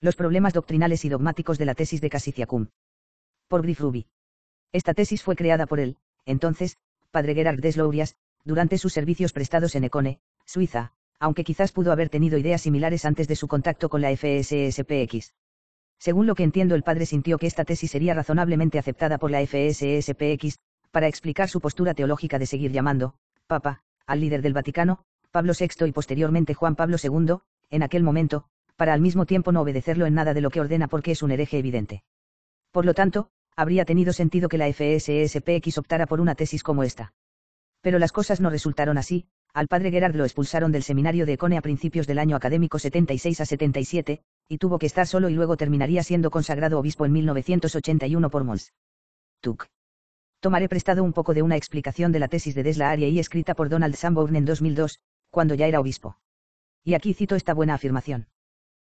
Los problemas doctrinales y dogmáticos de la tesis de Cassiziacum. Por Griff Ruby. Esta tesis fue creada por él, entonces, padre Gerard Deslourias, durante sus servicios prestados en Econe, Suiza, aunque quizás pudo haber tenido ideas similares antes de su contacto con la FSSPX. Según lo que entiendo, el padre sintió que esta tesis sería razonablemente aceptada por la FSSPX, para explicar su postura teológica de seguir llamando Papa al líder del Vaticano, Pablo VI, y posteriormente Juan Pablo II, en aquel momento, para al mismo tiempo no obedecerlo en nada de lo que ordena porque es un hereje evidente. Por lo tanto, habría tenido sentido que la FSSPX optara por una tesis como esta. Pero las cosas no resultaron así. Al padre Gerard lo expulsaron del seminario de Econe a principios del año académico 76 a 77, y tuvo que estar solo y luego terminaría siendo consagrado obispo en 1981 por Mons. Tuck. Tomaré prestado un poco de una explicación de la tesis de Desla Aria y escrita por Donald Sanborn en 2002, cuando ya era obispo. Y aquí cito esta buena afirmación.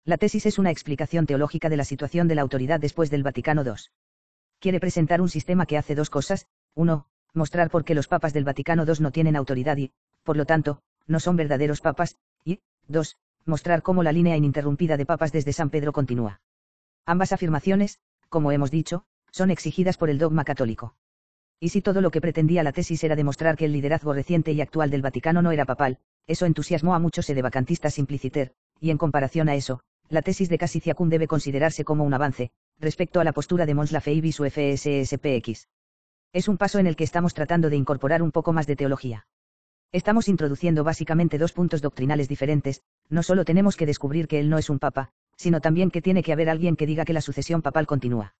La tesis es una explicación teológica de la situación de la autoridad después del Vaticano II. Quiere presentar un sistema que hace dos cosas: 1, mostrar por qué los papas del Vaticano II no tienen autoridad y, por lo tanto, no son verdaderos papas, y, 2, mostrar cómo la línea ininterrumpida de papas desde San Pedro continúa. Ambas afirmaciones, como hemos dicho, son exigidas por el dogma católico. Y si todo lo que pretendía la tesis era demostrar que el liderazgo reciente y actual del Vaticano no era papal, eso entusiasmó a muchos sedevacantistas simpliciter, y en comparación a eso, la tesis de Cassiziacum debe considerarse como un avance, respecto a la postura de Mons Lafave y su FSSPX. Es un paso en el que estamos tratando de incorporar un poco más de teología. Estamos introduciendo básicamente dos puntos doctrinales diferentes. No solo tenemos que descubrir que él no es un papa, sino también que tiene que haber alguien que diga que la sucesión papal continúa.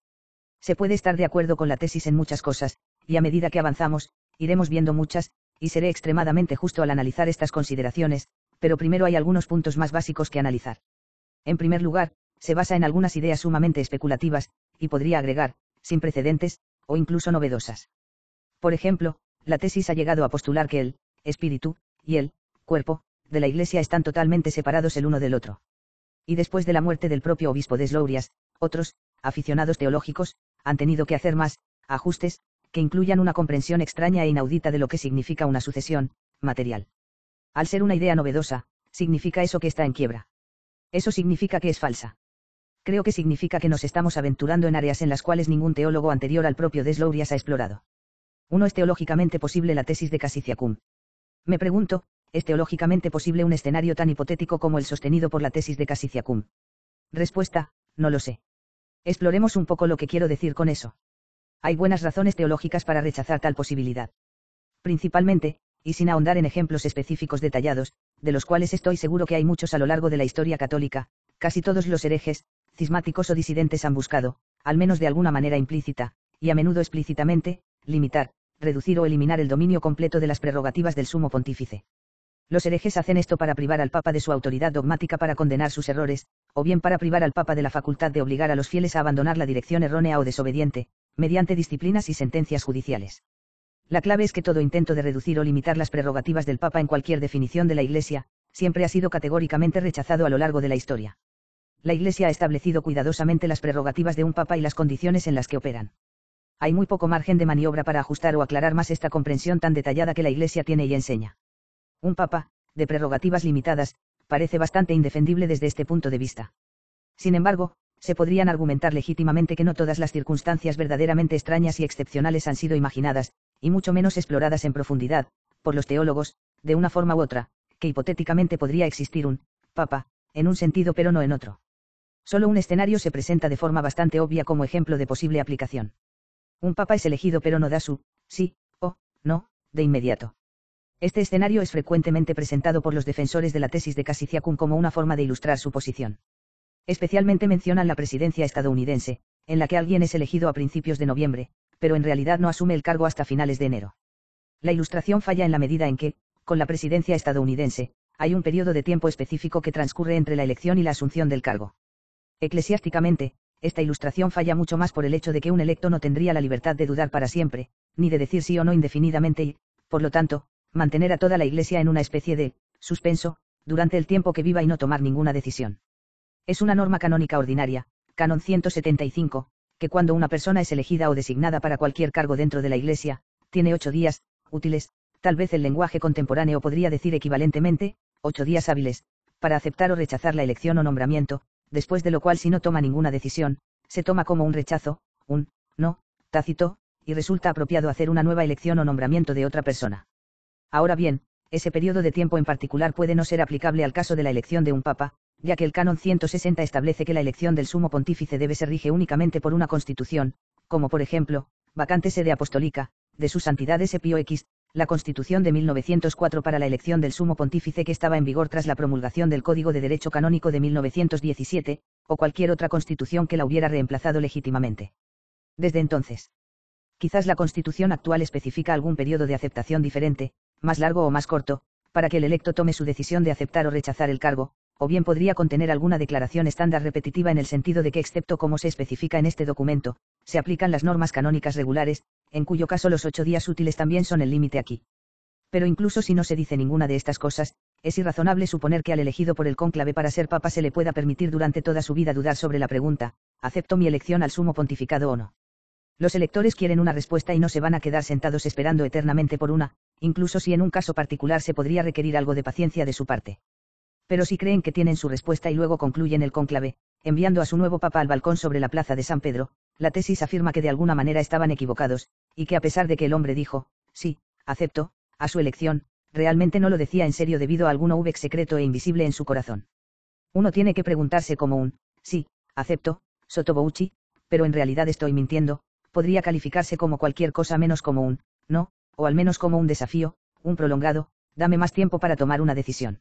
Se puede estar de acuerdo con la tesis en muchas cosas, y a medida que avanzamos, iremos viendo muchas, y seré extremadamente justo al analizar estas consideraciones, pero primero hay algunos puntos más básicos que analizar. En primer lugar, se basa en algunas ideas sumamente especulativas, y podría agregar, sin precedentes, o incluso novedosas. Por ejemplo, la tesis ha llegado a postular que el espíritu y el cuerpo de la Iglesia están totalmente separados el uno del otro. Y después de la muerte del propio obispo Deslourias, otros aficionados teológicos han tenido que hacer más ajustes que incluyan una comprensión extraña e inaudita de lo que significa una sucesión material. Al ser una idea novedosa, significa eso que está en quiebra. Eso significa que es falsa. Creo que significa que nos estamos aventurando en áreas en las cuales ningún teólogo anterior al propio Deslourias ha explorado. ¿Es teológicamente posible la tesis de Cassiziacum? Me pregunto, ¿es teológicamente posible un escenario tan hipotético como el sostenido por la tesis de Cassiziacum? Respuesta: no lo sé. Exploremos un poco lo que quiero decir con eso. Hay buenas razones teológicas para rechazar tal posibilidad. Principalmente, y sin ahondar en ejemplos específicos detallados, de los cuales estoy seguro que hay muchos a lo largo de la historia católica, casi todos los herejes, cismáticos o disidentes han buscado, al menos de alguna manera implícita, y a menudo explícitamente, limitar, reducir o eliminar el dominio completo de las prerrogativas del sumo pontífice. Los herejes hacen esto para privar al Papa de su autoridad dogmática para condenar sus errores, o bien para privar al Papa de la facultad de obligar a los fieles a abandonar la dirección errónea o desobediente, mediante disciplinas y sentencias judiciales. La clave es que todo intento de reducir o limitar las prerrogativas del Papa en cualquier definición de la Iglesia, siempre ha sido categóricamente rechazado a lo largo de la historia. La Iglesia ha establecido cuidadosamente las prerrogativas de un Papa y las condiciones en las que operan. Hay muy poco margen de maniobra para ajustar o aclarar más esta comprensión tan detallada que la Iglesia tiene y enseña. Un Papa, de prerrogativas limitadas, parece bastante indefendible desde este punto de vista. Sin embargo, se podrían argumentar legítimamente que no todas las circunstancias verdaderamente extrañas y excepcionales han sido imaginadas, y mucho menos exploradas en profundidad, por los teólogos, de una forma u otra, que hipotéticamente podría existir un Papa, en un sentido pero no en otro. Solo un escenario se presenta de forma bastante obvia como ejemplo de posible aplicación. Un Papa es elegido pero no da su sí o no de inmediato. Este escenario es frecuentemente presentado por los defensores de la tesis de Cassiziacum como una forma de ilustrar su posición. Especialmente mencionan la presidencia estadounidense, en la que alguien es elegido a principios de noviembre, pero en realidad no asume el cargo hasta finales de enero. La ilustración falla en la medida en que, con la presidencia estadounidense, hay un periodo de tiempo específico que transcurre entre la elección y la asunción del cargo. Eclesiásticamente, esta ilustración falla mucho más por el hecho de que un electo no tendría la libertad de dudar para siempre, ni de decir sí o no indefinidamente y, por lo tanto, mantener a toda la Iglesia en una especie de suspenso, durante el tiempo que viva y no tomar ninguna decisión. Es una norma canónica ordinaria, Canon 175, que cuando una persona es elegida o designada para cualquier cargo dentro de la Iglesia, tiene 8 días útiles, tal vez el lenguaje contemporáneo podría decir equivalentemente, 8 días hábiles, para aceptar o rechazar la elección o nombramiento, después de lo cual si no toma ninguna decisión, se toma como un rechazo, un no tácito, y resulta apropiado hacer una nueva elección o nombramiento de otra persona. Ahora bien, ese periodo de tiempo en particular puede no ser aplicable al caso de la elección de un papa, ya que el canon 160 establece que la elección del sumo pontífice debe ser rige únicamente por una constitución, como por ejemplo, vacante sede apostólica, de su santidad ese Pío X, la Constitución de 1904 para la elección del sumo pontífice que estaba en vigor tras la promulgación del Código de Derecho Canónico de 1917, o cualquier otra constitución que la hubiera reemplazado legítimamente. Desde entonces, quizás la Constitución actual especifica algún periodo de aceptación diferente, más largo o más corto, para que el electo tome su decisión de aceptar o rechazar el cargo, o bien podría contener alguna declaración estándar repetitiva en el sentido de que excepto como se especifica en este documento, se aplican las normas canónicas regulares, en cuyo caso los 8 días útiles también son el límite aquí. Pero incluso si no se dice ninguna de estas cosas, es irrazonable suponer que al elegido por el cónclave para ser papa se le pueda permitir durante toda su vida dudar sobre la pregunta, ¿acepto mi elección al sumo pontificado o no? Los electores quieren una respuesta y no se van a quedar sentados esperando eternamente por una, incluso si en un caso particular se podría requerir algo de paciencia de su parte. Pero si creen que tienen su respuesta y luego concluyen el cónclave, enviando a su nuevo papa al balcón sobre la plaza de San Pedro, la tesis afirma que de alguna manera estaban equivocados, y que a pesar de que el hombre dijo, sí, acepto, a su elección, realmente no lo decía en serio debido a algún uvex secreto e invisible en su corazón. Uno tiene que preguntarse como un, sí, acepto, sotto voce, pero en realidad estoy mintiendo, podría calificarse como cualquier cosa menos como un, no, o al menos como un desafío, un prolongado, dame más tiempo para tomar una decisión.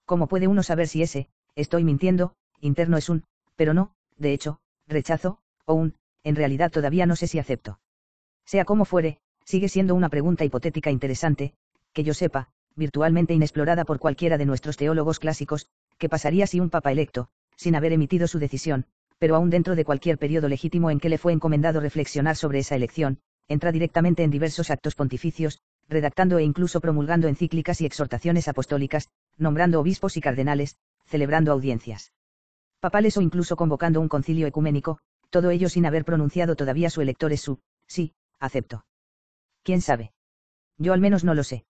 ¿Cómo puede uno saber si ese, estoy mintiendo, interno es un, pero no, de hecho, rechazo, o un, en realidad todavía no sé si acepto? Sea como fuere, sigue siendo una pregunta hipotética interesante, que yo sepa, virtualmente inexplorada por cualquiera de nuestros teólogos clásicos, ¿qué pasaría si un papa electo, sin haber emitido su decisión, pero aún dentro de cualquier periodo legítimo en que le fue encomendado reflexionar sobre esa elección, entra directamente en diversos actos pontificios, redactando e incluso promulgando encíclicas y exhortaciones apostólicas, nombrando obispos y cardenales, celebrando audiencias papales o incluso convocando un concilio ecuménico, todo ello sin haber pronunciado todavía su elector es su, sí, acepto? ¿Quién sabe? Yo al menos no lo sé.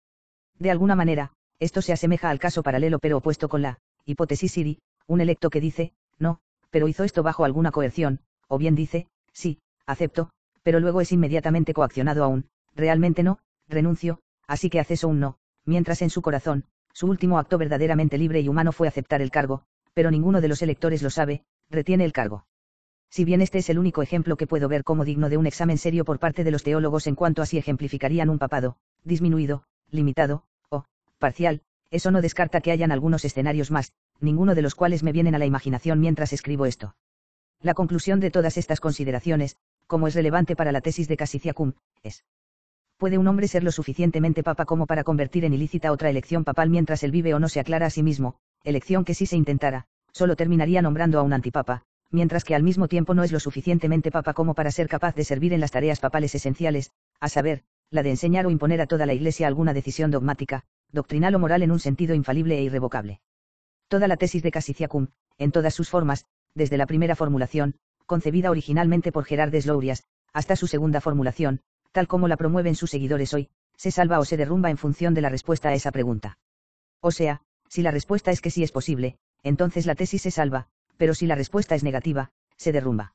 De alguna manera, esto se asemeja al caso paralelo pero opuesto con la hipótesis Siri, un electo que dice, no, pero hizo esto bajo alguna coerción, o bien dice, sí, acepto, pero luego es inmediatamente coaccionado a un, realmente no, renuncio, así que haces un no, mientras en su corazón, su último acto verdaderamente libre y humano fue aceptar el cargo, pero ninguno de los electores lo sabe, retiene el cargo. Si bien este es el único ejemplo que puedo ver como digno de un examen serio por parte de los teólogos en cuanto a si ejemplificarían un papado, disminuido, limitado, o parcial, eso no descarta que hayan algunos escenarios más, ninguno de los cuales me vienen a la imaginación mientras escribo esto. La conclusión de todas estas consideraciones, como es relevante para la tesis de Cassicia-Cum, es: ¿puede un hombre ser lo suficientemente papa como para convertir en ilícita otra elección papal mientras él vive o no se aclara a sí mismo, elección que si se intentara, solo terminaría nombrando a un antipapa, mientras que al mismo tiempo no es lo suficientemente papa como para ser capaz de servir en las tareas papales esenciales, a saber, la de enseñar o imponer a toda la Iglesia alguna decisión dogmática, doctrinal o moral en un sentido infalible e irrevocable? Toda la tesis de Cassicia-Cum, en todas sus formas, desde la primera formulación, concebida originalmente por Gerard Deslourias, hasta su segunda formulación, tal como la promueven sus seguidores hoy, se salva o se derrumba en función de la respuesta a esa pregunta. O sea, si la respuesta es que sí es posible, entonces la tesis se salva, pero si la respuesta es negativa, se derrumba.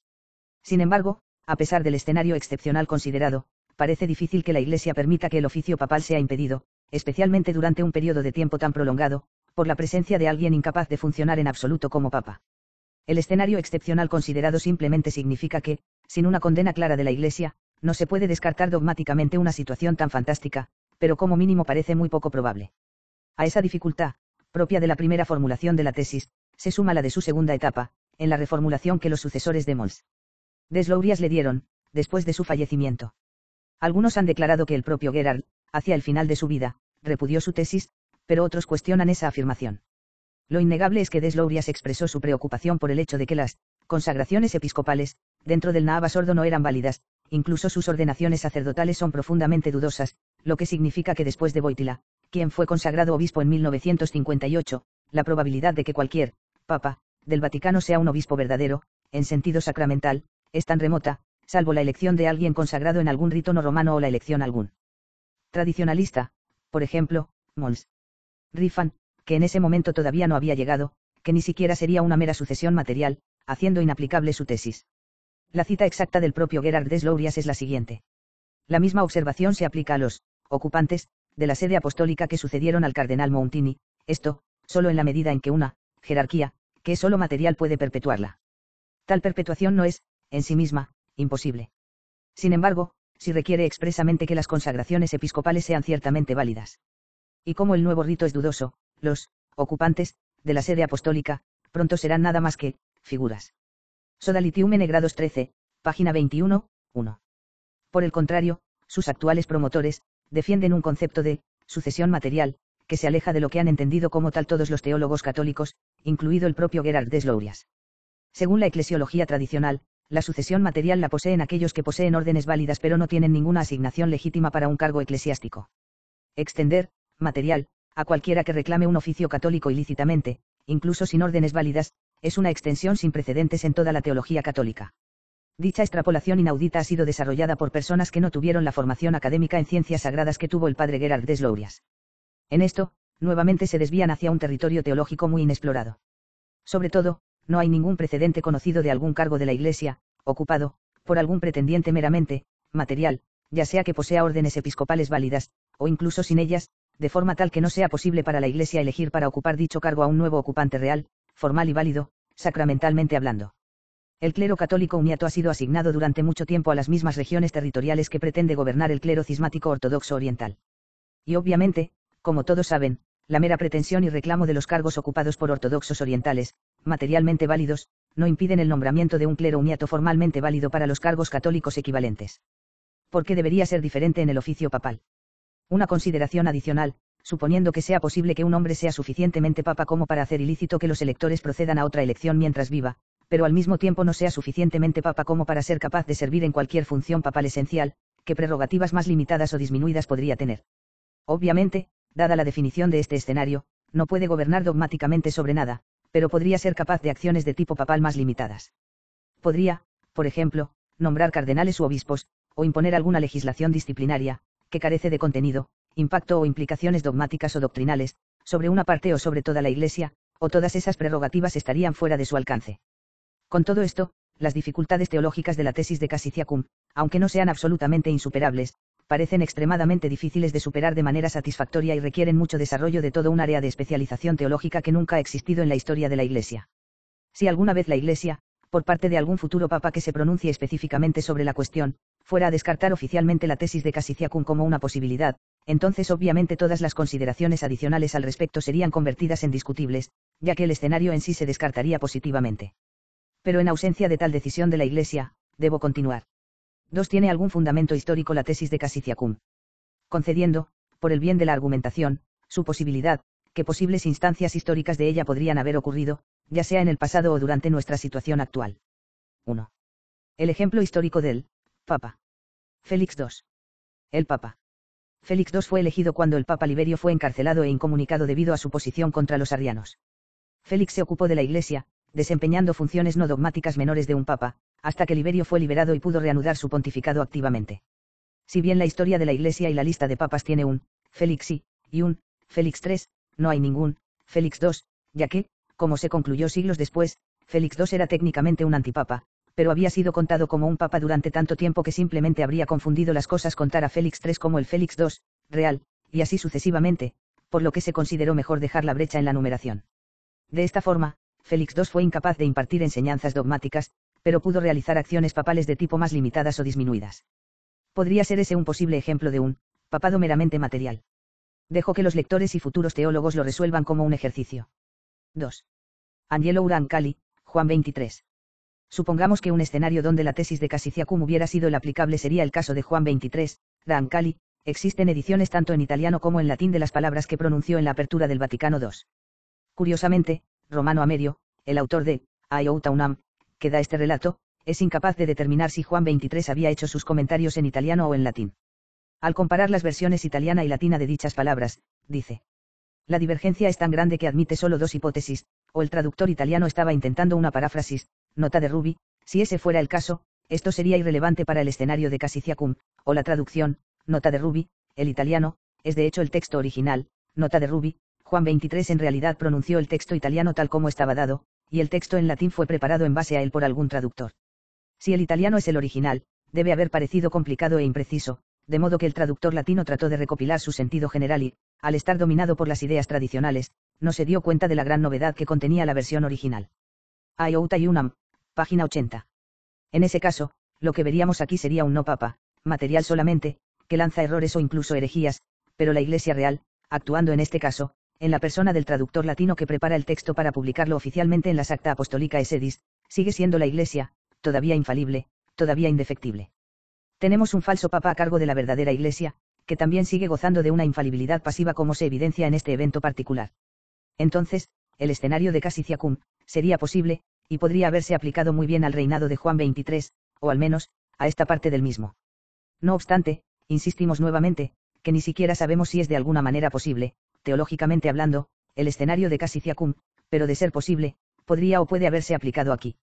Sin embargo, a pesar del escenario excepcional considerado, parece difícil que la Iglesia permita que el oficio papal sea impedido, especialmente durante un periodo de tiempo tan prolongado, por la presencia de alguien incapaz de funcionar en absoluto como papa. El escenario excepcional considerado simplemente significa que, sin una condena clara de la Iglesia, no se puede descartar dogmáticamente una situación tan fantástica, pero como mínimo parece muy poco probable. A esa dificultad, propia de la primera formulación de la tesis, se suma la de su segunda etapa, en la reformulación que los sucesores de Mons Deslourias le dieron, después de su fallecimiento. Algunos han declarado que el propio Gerard, hacia el final de su vida, repudió su tesis, pero otros cuestionan esa afirmación. Lo innegable es que Deslourias expresó su preocupación por el hecho de que las consagraciones episcopales, dentro del Naava sordo no eran válidas, incluso sus ordenaciones sacerdotales son profundamente dudosas, lo que significa que después de Wojtyła, quien fue consagrado obispo en 1958, la probabilidad de que cualquier papa del Vaticano sea un obispo verdadero, en sentido sacramental, es tan remota, salvo la elección de alguien consagrado en algún rito no romano o la elección algún tradicionalista, por ejemplo, Mons Rifan, que en ese momento todavía no había llegado, que ni siquiera sería una mera sucesión material, haciendo inaplicable su tesis. La cita exacta del propio Gerard de Slourias es la siguiente. La misma observación se aplica a los ocupantes de la sede apostólica que sucedieron al cardenal Mountini, esto, solo en la medida en que una jerarquía, que es solo material, puede perpetuarla. Tal perpetuación no es, en sí misma, imposible. Sin embargo, sí requiere expresamente que las consagraciones episcopales sean ciertamente válidas. Y como el nuevo rito es dudoso, los ocupantes de la sede apostólica pronto serán nada más que figuras. Sodalitium N. grados 13, página 21, 1. Por el contrario, sus actuales promotores defienden un concepto de sucesión material, que se aleja de lo que han entendido como tal todos los teólogos católicos, incluido el propio Gerard de Slourias. Según la eclesiología tradicional, la sucesión material la poseen aquellos que poseen órdenes válidas pero no tienen ninguna asignación legítima para un cargo eclesiástico. Extender, material, a cualquiera que reclame un oficio católico ilícitamente, incluso sin órdenes válidas, es una extensión sin precedentes en toda la teología católica. Dicha extrapolación inaudita ha sido desarrollada por personas que no tuvieron la formación académica en ciencias sagradas que tuvo el padre Gerard de Slourias. En esto, nuevamente se desvían hacia un territorio teológico muy inexplorado. Sobre todo, no hay ningún precedente conocido de algún cargo de la Iglesia, ocupado, por algún pretendiente meramente material, ya sea que posea órdenes episcopales válidas, o incluso sin ellas, de forma tal que no sea posible para la Iglesia elegir para ocupar dicho cargo a un nuevo ocupante real, formal y válido, sacramentalmente hablando. El clero católico uniato ha sido asignado durante mucho tiempo a las mismas regiones territoriales que pretende gobernar el clero cismático ortodoxo oriental. Y obviamente, como todos saben, la mera pretensión y reclamo de los cargos ocupados por ortodoxos orientales, materialmente válidos, no impiden el nombramiento de un clero uniato formalmente válido para los cargos católicos equivalentes. ¿Por qué debería ser diferente en el oficio papal? Una consideración adicional, suponiendo que sea posible que un hombre sea suficientemente papa como para hacer ilícito que los electores procedan a otra elección mientras viva, pero al mismo tiempo no sea suficientemente papa como para ser capaz de servir en cualquier función papal esencial, ¿qué prerrogativas más limitadas o disminuidas podría tener? Obviamente, dada la definición de este escenario, no puede gobernar dogmáticamente sobre nada, pero podría ser capaz de acciones de tipo papal más limitadas. Podría, por ejemplo, nombrar cardenales u obispos, o imponer alguna legislación disciplinaria, que carece de contenido, impacto o implicaciones dogmáticas o doctrinales, sobre una parte o sobre toda la Iglesia, o todas esas prerrogativas estarían fuera de su alcance. Con todo esto, las dificultades teológicas de la tesis de Cassiciacum, aunque no sean absolutamente insuperables, parecen extremadamente difíciles de superar de manera satisfactoria y requieren mucho desarrollo de todo un área de especialización teológica que nunca ha existido en la historia de la Iglesia. Si alguna vez la Iglesia, por parte de algún futuro papa que se pronuncie específicamente sobre la cuestión, fuera a descartar oficialmente la tesis de Cassiciacum como una posibilidad, entonces obviamente todas las consideraciones adicionales al respecto serían convertidas en discutibles, ya que el escenario en sí se descartaría positivamente. Pero en ausencia de tal decisión de la Iglesia, debo continuar. 2. ¿Tiene algún fundamento histórico la tesis de Cassiciacum? Concediendo, por el bien de la argumentación, su posibilidad, que posibles instancias históricas de ella podrían haber ocurrido, ya sea en el pasado o durante nuestra situación actual. 1. El ejemplo histórico del Papa Félix II. El Papa Félix II fue elegido cuando el Papa Liberio fue encarcelado e incomunicado debido a su posición contra los arrianos. Félix se ocupó de la Iglesia, desempeñando funciones no dogmáticas menores de un papa, hasta que Liberio fue liberado y pudo reanudar su pontificado activamente. Si bien la historia de la Iglesia y la lista de papas tiene un Félix I y un Félix III, no hay ningún Félix II, ya que, como se concluyó siglos después, Félix II era técnicamente un antipapa, pero había sido contado como un papa durante tanto tiempo que simplemente habría confundido las cosas contar a Félix III como el Félix II, real, y así sucesivamente, por lo que se consideró mejor dejar la brecha en la numeración. De esta forma, Félix II fue incapaz de impartir enseñanzas dogmáticas, pero pudo realizar acciones papales de tipo más limitadas o disminuidas. Podría ser ese un posible ejemplo de un papado meramente material. Dejo que los lectores y futuros teólogos lo resuelvan como un ejercicio. 2. Angelo Urancali, Juan 23. Supongamos que un escenario donde la tesis de Cassiciacum hubiera sido el aplicable sería el caso de Juan 23, Urancali. Existen ediciones tanto en italiano como en latín de las palabras que pronunció en la apertura del Vaticano II. Curiosamente, Romano Amerio, el autor de Iota Unam, que da este relato, es incapaz de determinar si Juan 23 había hecho sus comentarios en italiano o en latín. Al comparar las versiones italiana y latina de dichas palabras, dice: la divergencia es tan grande que admite solo dos hipótesis, o el traductor italiano estaba intentando una paráfrasis, nota de Ruby, si ese fuera el caso, esto sería irrelevante para el escenario de Cassiciacum, o la traducción, nota de Ruby, el italiano, es de hecho el texto original, nota de Ruby, Juan 23 en realidad pronunció el texto italiano tal como estaba dado, y el texto en latín fue preparado en base a él por algún traductor. Si el italiano es el original, debe haber parecido complicado e impreciso, de modo que el traductor latino trató de recopilar su sentido general y, al estar dominado por las ideas tradicionales, no se dio cuenta de la gran novedad que contenía la versión original. Iouta y Unam, página 80. En ese caso, lo que veríamos aquí sería un no papa, material solamente, que lanza errores o incluso herejías, pero la Iglesia real, actuando en este caso, en la persona del traductor latino que prepara el texto para publicarlo oficialmente en la Acta Apostolica Sedis, sigue siendo la Iglesia, todavía infalible, todavía indefectible. Tenemos un falso papa a cargo de la verdadera Iglesia, que también sigue gozando de una infalibilidad pasiva como se evidencia en este evento particular. Entonces, el escenario de Cassicia-Cum sería posible, y podría haberse aplicado muy bien al reinado de Juan 23, o al menos, a esta parte del mismo. No obstante, insistimos nuevamente, que ni siquiera sabemos si es de alguna manera posible, teológicamente hablando, el escenario de Cassicia-Cum, pero de ser posible, podría o puede haberse aplicado aquí.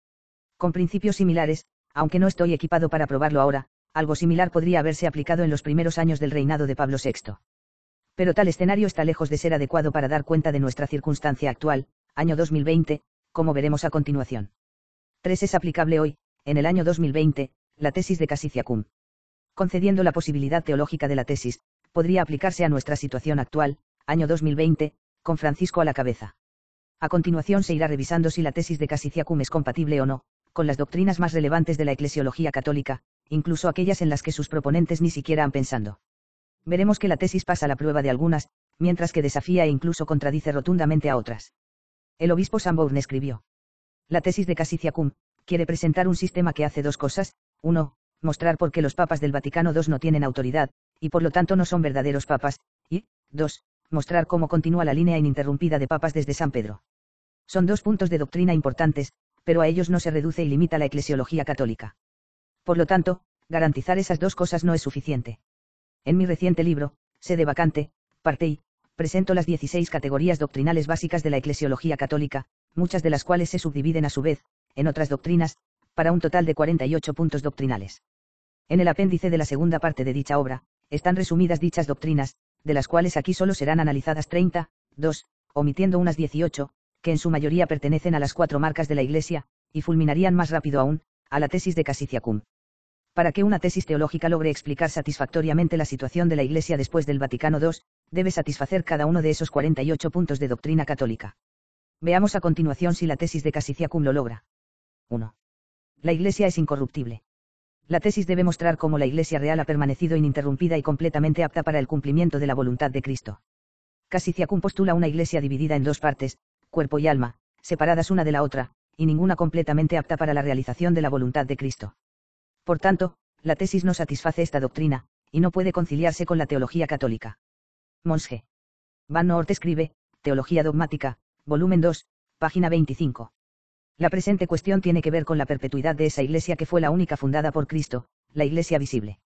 Con principios similares, aunque no estoy equipado para probarlo ahora, algo similar podría haberse aplicado en los primeros años del reinado de Pablo VI. Pero tal escenario está lejos de ser adecuado para dar cuenta de nuestra circunstancia actual, año 2020, como veremos a continuación. 3. Es aplicable hoy, en el año 2020, la tesis de Cassicia-Cum. Concediendo la posibilidad teológica de la tesis, podría aplicarse a nuestra situación actual, año 2020, con Francisco a la cabeza. A continuación se irá revisando si la tesis de Cassicia-Cum es compatible o no, con las doctrinas más relevantes de la eclesiología católica, incluso aquellas en las que sus proponentes ni siquiera han pensado. Veremos que la tesis pasa la prueba de algunas, mientras que desafía e incluso contradice rotundamente a otras. El obispo Sanborn escribió: la tesis de Cassicia-Cum quiere presentar un sistema que hace dos cosas: 1. Mostrar por qué los papas del Vaticano II no tienen autoridad, y por lo tanto no son verdaderos papas, y, 2. Mostrar cómo continúa la línea ininterrumpida de papas desde San Pedro. Son dos puntos de doctrina importantes, pero a ellos no se reduce y limita la eclesiología católica. Por lo tanto, garantizar esas dos cosas no es suficiente. En mi reciente libro, Sede Vacante, parte I, presento las 16 categorías doctrinales básicas de la eclesiología católica, muchas de las cuales se subdividen a su vez, en otras doctrinas, para un total de 48 puntos doctrinales. En el apéndice de la segunda parte de dicha obra, están resumidas dichas doctrinas, de las cuales aquí solo serán analizadas 32, omitiendo unas 18, que en su mayoría pertenecen a las 4 marcas de la Iglesia, y fulminarían más rápido aún, a la tesis de Cassicia-Cum. Para que una tesis teológica logre explicar satisfactoriamente la situación de la Iglesia después del Vaticano II, debe satisfacer cada uno de esos 48 puntos de doctrina católica. Veamos a continuación si la tesis de Cassicia-Cum lo logra. 1. La Iglesia es incorruptible. La tesis debe mostrar cómo la Iglesia real ha permanecido ininterrumpida y completamente apta para el cumplimiento de la voluntad de Cristo. Cassicia-Cum postula una Iglesia dividida en dos partes, cuerpo y alma, separadas una de la otra, y ninguna completamente apta para la realización de la voluntad de Cristo. Por tanto, la tesis no satisface esta doctrina, y no puede conciliarse con la teología católica. Mons G. Van Noort escribe, Teología dogmática, volumen 2, página 25. La presente cuestión tiene que ver con la perpetuidad de esa Iglesia que fue la única fundada por Cristo, la Iglesia visible.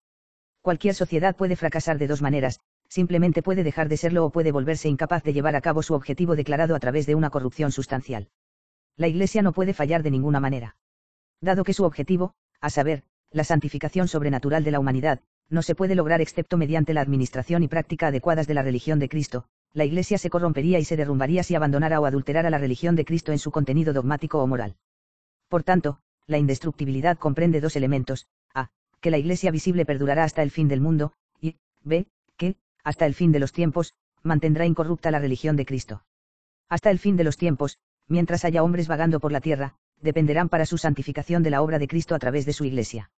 Cualquier sociedad puede fracasar de dos maneras: simplemente puede dejar de serlo o puede volverse incapaz de llevar a cabo su objetivo declarado a través de una corrupción sustancial. La Iglesia no puede fallar de ninguna manera. Dado que su objetivo, a saber, la santificación sobrenatural de la humanidad, no se puede lograr excepto mediante la administración y práctica adecuadas de la religión de Cristo, la Iglesia se corrompería y se derrumbaría si abandonara o adulterara la religión de Cristo en su contenido dogmático o moral. Por tanto, la indestructibilidad comprende dos elementos: a, que la Iglesia visible perdurará hasta el fin del mundo, y b, que, hasta el fin de los tiempos, mantendrá incorrupta la religión de Cristo. Hasta el fin de los tiempos, mientras haya hombres vagando por la tierra, dependerán para su santificación de la obra de Cristo a través de su Iglesia.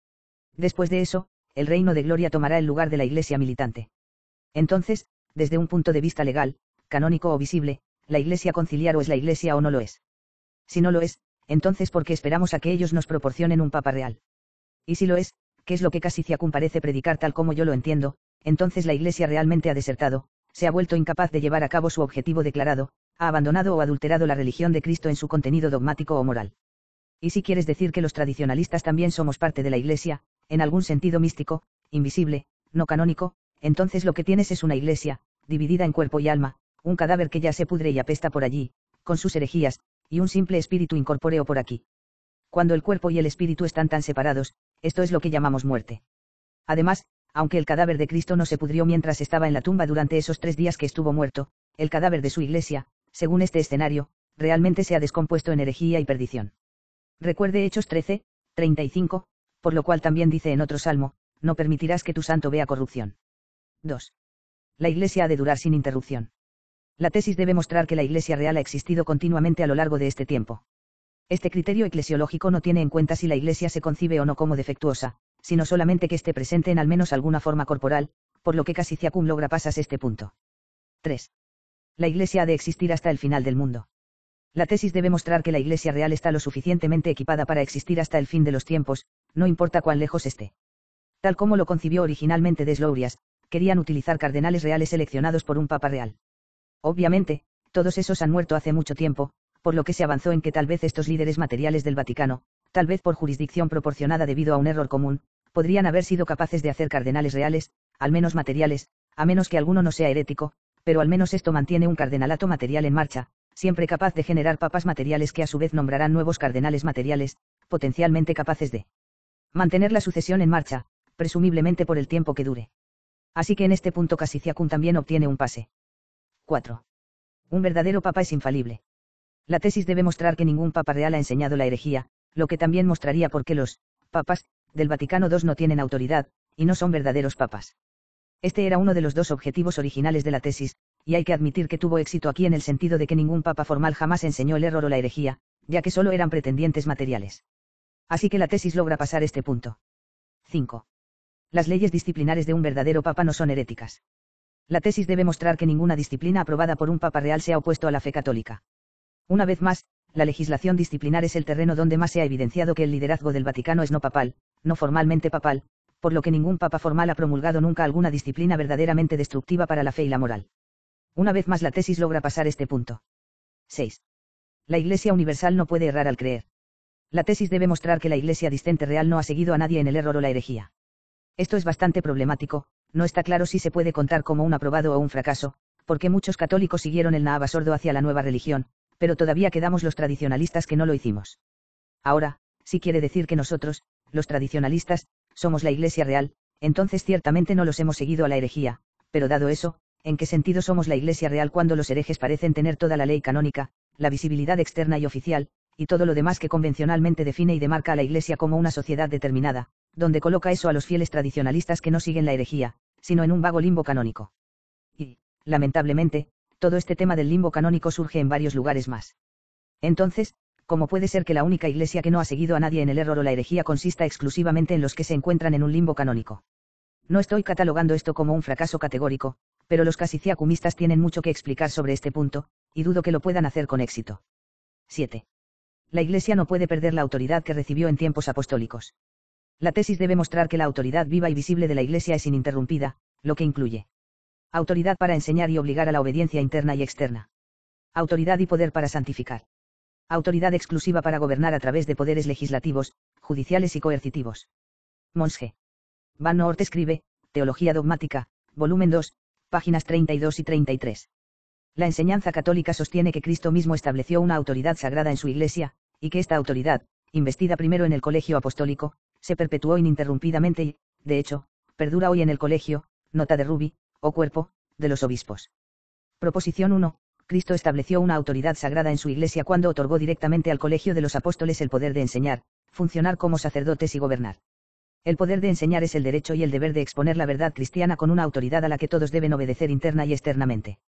Después de eso, el reino de gloria tomará el lugar de la Iglesia militante. Entonces, desde un punto de vista legal, canónico o visible, la Iglesia conciliar o es la Iglesia o no lo es. Si no lo es, entonces ¿por qué esperamos a que ellos nos proporcionen un papa real? Y si lo es, ¿qué es lo que Cassicia-Cum parece predicar tal como yo lo entiendo? Entonces la Iglesia realmente ha desertado, se ha vuelto incapaz de llevar a cabo su objetivo declarado, ha abandonado o adulterado la religión de Cristo en su contenido dogmático o moral. Y si quieres decir que los tradicionalistas también somos parte de la Iglesia, en algún sentido místico, invisible, no canónico, entonces lo que tienes es una Iglesia, dividida en cuerpo y alma, un cadáver que ya se pudre y apesta por allí, con sus herejías, y un simple espíritu incorpóreo por aquí. Cuando el cuerpo y el espíritu están tan separados, esto es lo que llamamos muerte. Además, aunque el cadáver de Cristo no se pudrió mientras estaba en la tumba durante esos 3 días que estuvo muerto, el cadáver de su iglesia, según este escenario, realmente se ha descompuesto en herejía y perdición. Recuerde Hechos 13, 35, por lo cual también dice en otro salmo, no permitirás que tu santo vea corrupción. 2. La iglesia ha de durar sin interrupción. La tesis debe mostrar que la iglesia real ha existido continuamente a lo largo de este tiempo. Este criterio eclesiológico no tiene en cuenta si la iglesia se concibe o no como defectuosa, sino solamente que esté presente en al menos alguna forma corporal, por lo que Cassiziacum logra pasas este punto. 3. La iglesia ha de existir hasta el final del mundo. La tesis debe mostrar que la iglesia real está lo suficientemente equipada para existir hasta el fin de los tiempos, no importa cuán lejos esté. Tal como lo concibió originalmente Deslorias, querían utilizar cardenales reales seleccionados por un papa real. Obviamente, todos esos han muerto hace mucho tiempo, por lo que se avanzó en que tal vez estos líderes materiales del Vaticano, tal vez por jurisdicción proporcionada debido a un error común, podrían haber sido capaces de hacer cardenales reales, al menos materiales, a menos que alguno no sea herético, pero al menos esto mantiene un cardenalato material en marcha, siempre capaz de generar papas materiales que a su vez nombrarán nuevos cardenales materiales, potencialmente capaces de mantener la sucesión en marcha, presumiblemente por el tiempo que dure. Así que en este punto Cassiziacum también obtiene un pase. 4. Un verdadero papa es infalible. La tesis debe mostrar que ningún papa real ha enseñado la herejía, lo que también mostraría por qué los papas del Vaticano II no tienen autoridad, y no son verdaderos papas. Este era uno de los dos objetivos originales de la tesis, y hay que admitir que tuvo éxito aquí en el sentido de que ningún papa formal jamás enseñó el error o la herejía, ya que solo eran pretendientes materiales. Así que la tesis logra pasar este punto. 5. Las leyes disciplinares de un verdadero papa no son heréticas. La tesis debe mostrar que ninguna disciplina aprobada por un papa real se ha opuesto a la fe católica. Una vez más, la legislación disciplinar es el terreno donde más se ha evidenciado que el liderazgo del Vaticano es no papal, no formalmente papal, por lo que ningún papa formal ha promulgado nunca alguna disciplina verdaderamente destructiva para la fe y la moral. Una vez más la tesis logra pasar este punto. 6. La Iglesia Universal no puede errar al creer. La tesis debe mostrar que la Iglesia discente real no ha seguido a nadie en el error o la herejía. Esto es bastante problemático, no está claro si se puede contar como un aprobado o un fracaso, porque muchos católicos siguieron el Nahaba sordo hacia la nueva religión, pero todavía quedamos los tradicionalistas que no lo hicimos. Ahora, si quiere decir que nosotros, los tradicionalistas, somos la Iglesia real, entonces ciertamente no los hemos seguido a la herejía, pero dado eso, ¿en qué sentido somos la Iglesia real cuando los herejes parecen tener toda la ley canónica, la visibilidad externa y oficial, y todo lo demás que convencionalmente define y demarca a la Iglesia como una sociedad determinada, donde coloca eso a los fieles tradicionalistas que no siguen la herejía, sino en un vago limbo canónico? Y, lamentablemente, todo este tema del limbo canónico surge en varios lugares más. Entonces, ¿cómo puede ser que la única Iglesia que no ha seguido a nadie en el error o la herejía consista exclusivamente en los que se encuentran en un limbo canónico? No estoy catalogando esto como un fracaso categórico, pero los cassiziacumistas tienen mucho que explicar sobre este punto, y dudo que lo puedan hacer con éxito. 7. La Iglesia no puede perder la autoridad que recibió en tiempos apostólicos. La tesis debe mostrar que la autoridad viva y visible de la Iglesia es ininterrumpida, lo que incluye autoridad para enseñar y obligar a la obediencia interna y externa. Autoridad y poder para santificar. Autoridad exclusiva para gobernar a través de poderes legislativos, judiciales y coercitivos. Mons G. Van Noort escribe, Teología dogmática, volumen 2, páginas 32 y 33. La enseñanza católica sostiene que Cristo mismo estableció una autoridad sagrada en su Iglesia, y que esta autoridad, investida primero en el colegio apostólico, se perpetuó ininterrumpidamente y, de hecho, perdura hoy en el colegio, nota de Ruby, o cuerpo, de los obispos. Proposición 1. Cristo estableció una autoridad sagrada en su Iglesia cuando otorgó directamente al colegio de los apóstoles el poder de enseñar, funcionar como sacerdotes y gobernar. El poder de enseñar es el derecho y el deber de exponer la verdad cristiana con una autoridad a la que todos deben obedecer interna y externamente.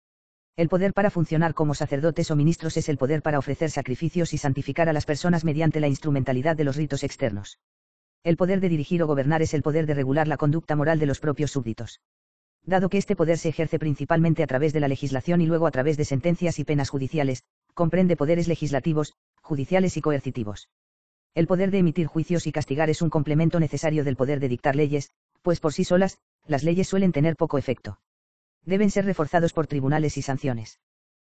El poder para funcionar como sacerdotes o ministros es el poder para ofrecer sacrificios y santificar a las personas mediante la instrumentalidad de los ritos externos. El poder de dirigir o gobernar es el poder de regular la conducta moral de los propios súbditos. Dado que este poder se ejerce principalmente a través de la legislación y luego a través de sentencias y penas judiciales, comprende poderes legislativos, judiciales y coercitivos. El poder de emitir juicios y castigar es un complemento necesario del poder de dictar leyes, pues por sí solas, las leyes suelen tener poco efecto. Deben ser reforzados por tribunales y sanciones.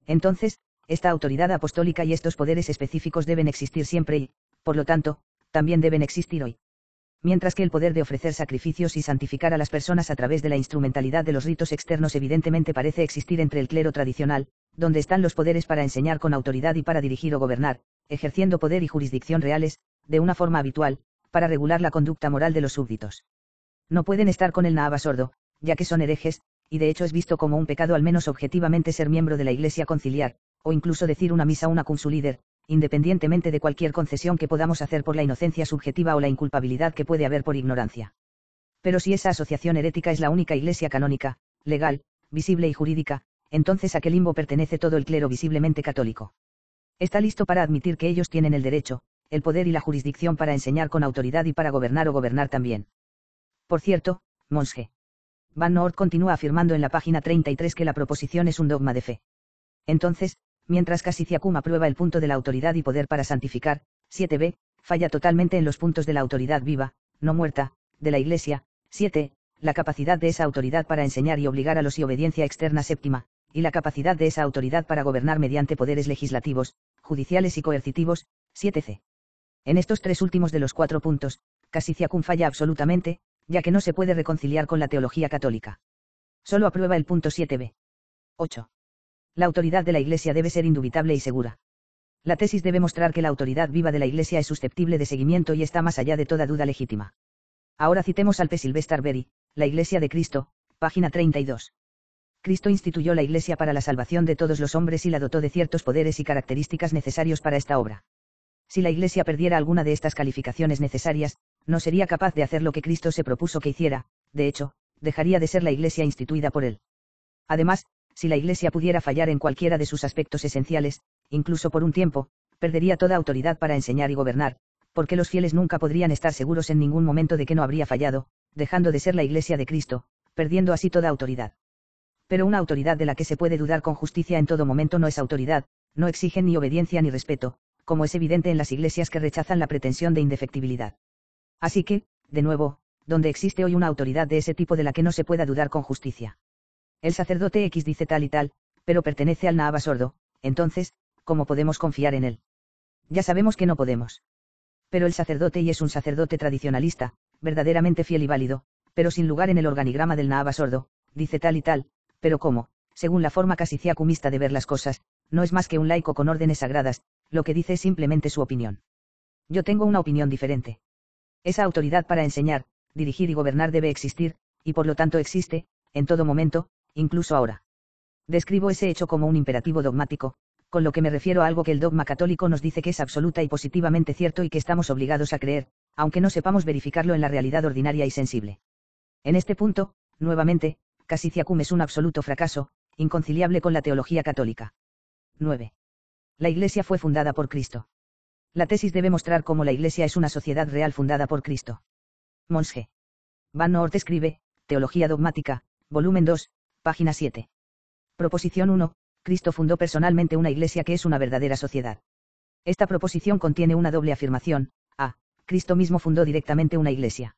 Entonces, esta autoridad apostólica y estos poderes específicos deben existir siempre y, por lo tanto, también deben existir hoy. Mientras que el poder de ofrecer sacrificios y santificar a las personas a través de la instrumentalidad de los ritos externos evidentemente parece existir entre el clero tradicional, donde están los poderes para enseñar con autoridad y para dirigir o gobernar, ejerciendo poder y jurisdicción reales, de una forma habitual, para regular la conducta moral de los súbditos. No pueden estar con el Nahaba sordo, ya que son herejes, y de hecho es visto como un pecado al menos objetivamente ser miembro de la Iglesia conciliar, o incluso decir una misa una cum su líder, independientemente de cualquier concesión que podamos hacer por la inocencia subjetiva o la inculpabilidad que puede haber por ignorancia. Pero si esa asociación herética es la única Iglesia canónica, legal, visible y jurídica, entonces a qué limbo pertenece todo el clero visiblemente católico. Está listo para admitir que ellos tienen el derecho, el poder y la jurisdicción para enseñar con autoridad y para gobernar o gobernar también. Por cierto, Mons G. Van Noort continúa afirmando en la página 33 que la proposición es un dogma de fe. Entonces, mientras Cassiziacum aprueba el punto de la autoridad y poder para santificar, 7b, falla totalmente en los puntos de la autoridad viva, no muerta, de la Iglesia, 7, la capacidad de esa autoridad para enseñar y obligar a los y obediencia externa séptima, y la capacidad de esa autoridad para gobernar mediante poderes legislativos, judiciales y coercitivos, 7c. En estos tres últimos de los 4 puntos, Cassiziacum falla absolutamente, ya que no se puede reconciliar con la teología católica. Solo aprueba el punto 7b. 8. La autoridad de la Iglesia debe ser indubitable y segura. La tesis debe mostrar que la autoridad viva de la Iglesia es susceptible de seguimiento y está más allá de toda duda legítima. Ahora citemos al P. Sylvester Berry, La Iglesia de Cristo, página 32. Cristo instituyó la Iglesia para la salvación de todos los hombres y la dotó de ciertos poderes y características necesarios para esta obra. Si la Iglesia perdiera alguna de estas calificaciones necesarias, no sería capaz de hacer lo que Cristo se propuso que hiciera, de hecho, dejaría de ser la Iglesia instituida por él. Además, si la Iglesia pudiera fallar en cualquiera de sus aspectos esenciales, incluso por un tiempo, perdería toda autoridad para enseñar y gobernar, porque los fieles nunca podrían estar seguros en ningún momento de que no habría fallado, dejando de ser la Iglesia de Cristo, perdiendo así toda autoridad. Pero una autoridad de la que se puede dudar con justicia en todo momento no es autoridad, no exigen ni obediencia ni respeto, como es evidente en las iglesias que rechazan la pretensión de indefectibilidad. Así que, de nuevo, donde existe hoy una autoridad de ese tipo de la que no se pueda dudar con justicia. El sacerdote X dice tal y tal, pero pertenece al Nahaba sordo, entonces, ¿cómo podemos confiar en él? Ya sabemos que no podemos. Pero el sacerdote Y es un sacerdote tradicionalista, verdaderamente fiel y válido, pero sin lugar en el organigrama del Nahaba sordo, dice tal y tal, pero ¿cómo? Según la forma cassiziacumista de ver las cosas, no es más que un laico con órdenes sagradas, lo que dice es simplemente su opinión. Yo tengo una opinión diferente. Esa autoridad para enseñar, dirigir y gobernar debe existir, y por lo tanto existe, en todo momento, incluso ahora. Describo ese hecho como un imperativo dogmático, con lo que me refiero a algo que el dogma católico nos dice que es absoluta y positivamente cierto y que estamos obligados a creer, aunque no sepamos verificarlo en la realidad ordinaria y sensible. En este punto, nuevamente, Cassiziacum es un absoluto fracaso, inconciliable con la teología católica. 9. La Iglesia fue fundada por Cristo. La tesis debe mostrar cómo la Iglesia es una sociedad real fundada por Cristo. Mons G. Van Noort escribe, Teología dogmática, volumen 2, página 7. Proposición 1. Cristo fundó personalmente una Iglesia que es una verdadera sociedad. Esta proposición contiene una doble afirmación. A. Cristo mismo fundó directamente una Iglesia.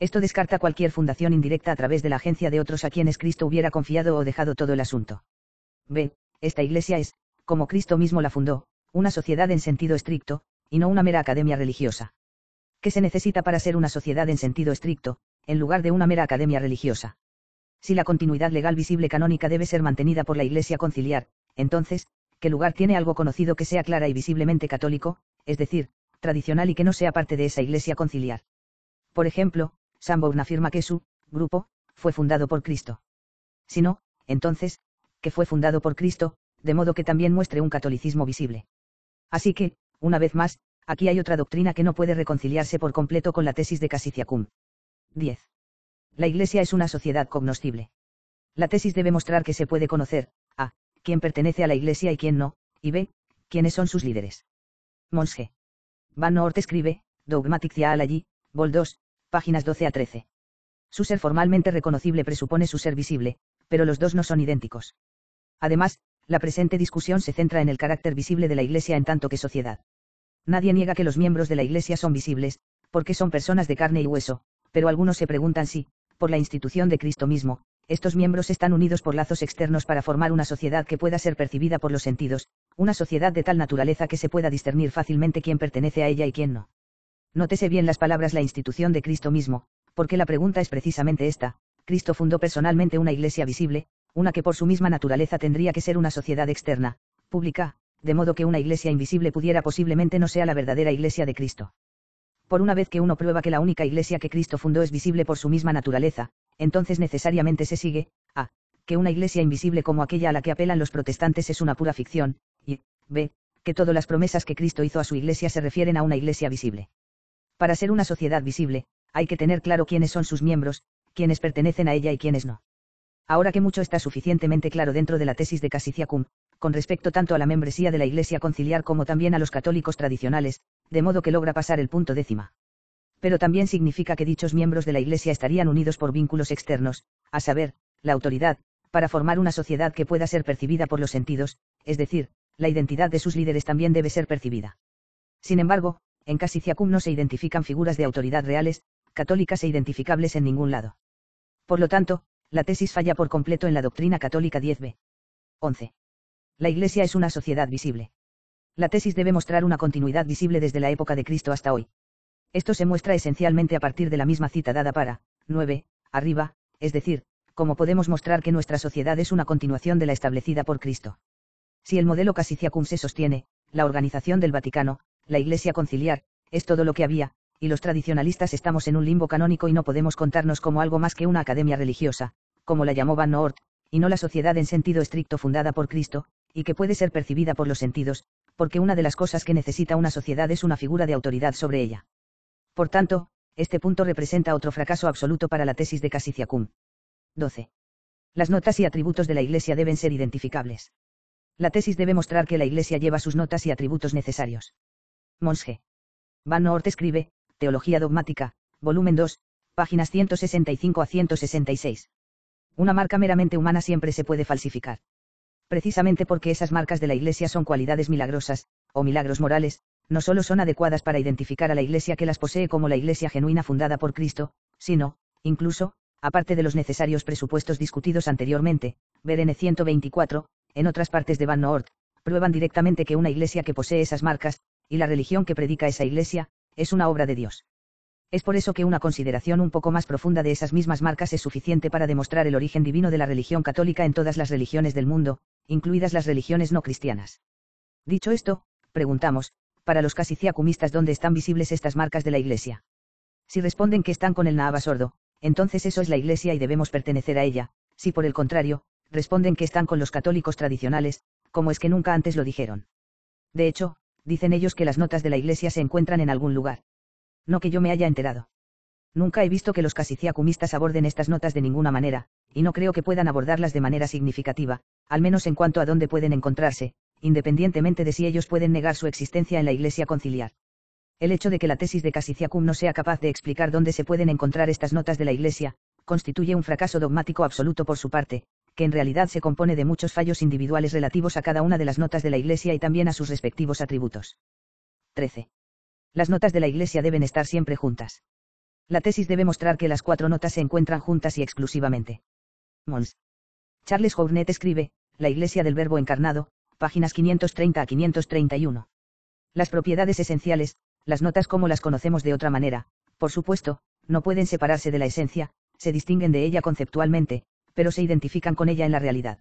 Esto descarta cualquier fundación indirecta a través de la agencia de otros a quienes Cristo hubiera confiado o dejado todo el asunto. B. Esta Iglesia es, como Cristo mismo la fundó, una sociedad en sentido estricto, y no una mera academia religiosa. ¿Qué se necesita para ser una sociedad en sentido estricto, en lugar de una mera academia religiosa? Si la continuidad legal visible canónica debe ser mantenida por la Iglesia conciliar, entonces, ¿qué lugar tiene algo conocido que sea clara y visiblemente católico, es decir, tradicional y que no sea parte de esa Iglesia conciliar? Por ejemplo, Sanborn afirma que su grupo fue fundado por Cristo. Si no, entonces, que fue fundado por Cristo, de modo que también muestre un catolicismo visible. Así que, una vez más, aquí hay otra doctrina que no puede reconciliarse por completo con la tesis de Cassiziacum. 10. La Iglesia es una sociedad cognoscible. La tesis debe mostrar que se puede conocer, a, quién pertenece a la Iglesia y quién no, y b, quiénes son sus líderes. Mons G. Van Noort escribe, Dogmatic Theology, vol 2, páginas 12 a 13. Su ser formalmente reconocible presupone su ser visible, pero los dos no son idénticos. Además, la presente discusión se centra en el carácter visible de la Iglesia en tanto que sociedad. Nadie niega que los miembros de la Iglesia son visibles, porque son personas de carne y hueso, pero algunos se preguntan si, por la institución de Cristo mismo, estos miembros están unidos por lazos externos para formar una sociedad que pueda ser percibida por los sentidos, una sociedad de tal naturaleza que se pueda discernir fácilmente quién pertenece a ella y quién no. Nótese bien las palabras la institución de Cristo mismo, porque la pregunta es precisamente esta: Cristo fundó personalmente una Iglesia visible, una que por su misma naturaleza tendría que ser una sociedad externa, pública, de modo que una Iglesia invisible pudiera posiblemente no sea la verdadera Iglesia de Cristo. Por una vez que uno prueba que la única Iglesia que Cristo fundó es visible por su misma naturaleza, entonces necesariamente se sigue, a, que una iglesia invisible como aquella a la que apelan los protestantes es una pura ficción, y, b, que todas las promesas que Cristo hizo a su iglesia se refieren a una iglesia visible. Para ser una sociedad visible, hay que tener claro quiénes son sus miembros, quiénes pertenecen a ella y quiénes no. Ahora que mucho está suficientemente claro dentro de la tesis de Cassicia-Cum, con respecto tanto a la membresía de la Iglesia conciliar como también a los católicos tradicionales, de modo que logra pasar el punto décima. Pero también significa que dichos miembros de la Iglesia estarían unidos por vínculos externos, a saber, la autoridad, para formar una sociedad que pueda ser percibida por los sentidos, es decir, la identidad de sus líderes también debe ser percibida. Sin embargo, en Cassicia-Cum no se identifican figuras de autoridad reales, católicas e identificables en ningún lado. Por lo tanto, la tesis falla por completo en la doctrina católica 10b. 11. La Iglesia es una sociedad visible. La tesis debe mostrar una continuidad visible desde la época de Cristo hasta hoy. Esto se muestra esencialmente a partir de la misma cita dada para 9, arriba, es decir, cómo podemos mostrar que nuestra sociedad es una continuación de la establecida por Cristo. Si el modelo Cassicia-Cum se sostiene, la organización del Vaticano, la Iglesia conciliar, es todo lo que había, y los tradicionalistas estamos en un limbo canónico y no podemos contarnos como algo más que una academia religiosa, como la llamó Van Noort, y no la sociedad en sentido estricto fundada por Cristo, y que puede ser percibida por los sentidos, porque una de las cosas que necesita una sociedad es una figura de autoridad sobre ella. Por tanto, este punto representa otro fracaso absoluto para la tesis de Cassicia-Cum. 12. Las notas y atributos de la Iglesia deben ser identificables. La tesis debe mostrar que la Iglesia lleva sus notas y atributos necesarios. Mons G. Van Noort escribe, Teología dogmática, volumen 2, páginas 165 a 166. Una marca meramente humana siempre se puede falsificar. Precisamente porque esas marcas de la Iglesia son cualidades milagrosas, o milagros morales, no solo son adecuadas para identificar a la Iglesia que las posee como la Iglesia genuina fundada por Cristo, sino, incluso, aparte de los necesarios presupuestos discutidos anteriormente, ver N 124, en otras partes de Van Noort, prueban directamente que una Iglesia que posee esas marcas, y la religión que predica esa Iglesia, es una obra de Dios. Es por eso que una consideración un poco más profunda de esas mismas marcas es suficiente para demostrar el origen divino de la religión católica en todas las religiones del mundo, incluidas las religiones no cristianas. Dicho esto, preguntamos, para los cassicia-cumistas ¿dónde están visibles estas marcas de la Iglesia? Si responden que están con el Naaba sordo, entonces eso es la Iglesia y debemos pertenecer a ella. Si por el contrario, responden que están con los católicos tradicionales, ¿cómo es que nunca antes lo dijeron? De hecho, dicen ellos que las notas de la Iglesia se encuentran en algún lugar. No que yo me haya enterado. Nunca he visto que los cassicia-cumistas aborden estas notas de ninguna manera, y no creo que puedan abordarlas de manera significativa, al menos en cuanto a dónde pueden encontrarse, independientemente de si ellos pueden negar su existencia en la Iglesia conciliar. El hecho de que la tesis de Cassicia-Cum no sea capaz de explicar dónde se pueden encontrar estas notas de la Iglesia, constituye un fracaso dogmático absoluto por su parte, que en realidad se compone de muchos fallos individuales relativos a cada una de las notas de la Iglesia y también a sus respectivos atributos. 13. Las notas de la Iglesia deben estar siempre juntas. La tesis debe mostrar que las 4 notas se encuentran juntas y exclusivamente. Mons. Charles Journet escribe, La Iglesia del Verbo Encarnado, páginas 530 a 531. Las propiedades esenciales, las notas como las conocemos de otra manera, por supuesto, no pueden separarse de la esencia, se distinguen de ella conceptualmente, pero se identifican con ella en la realidad.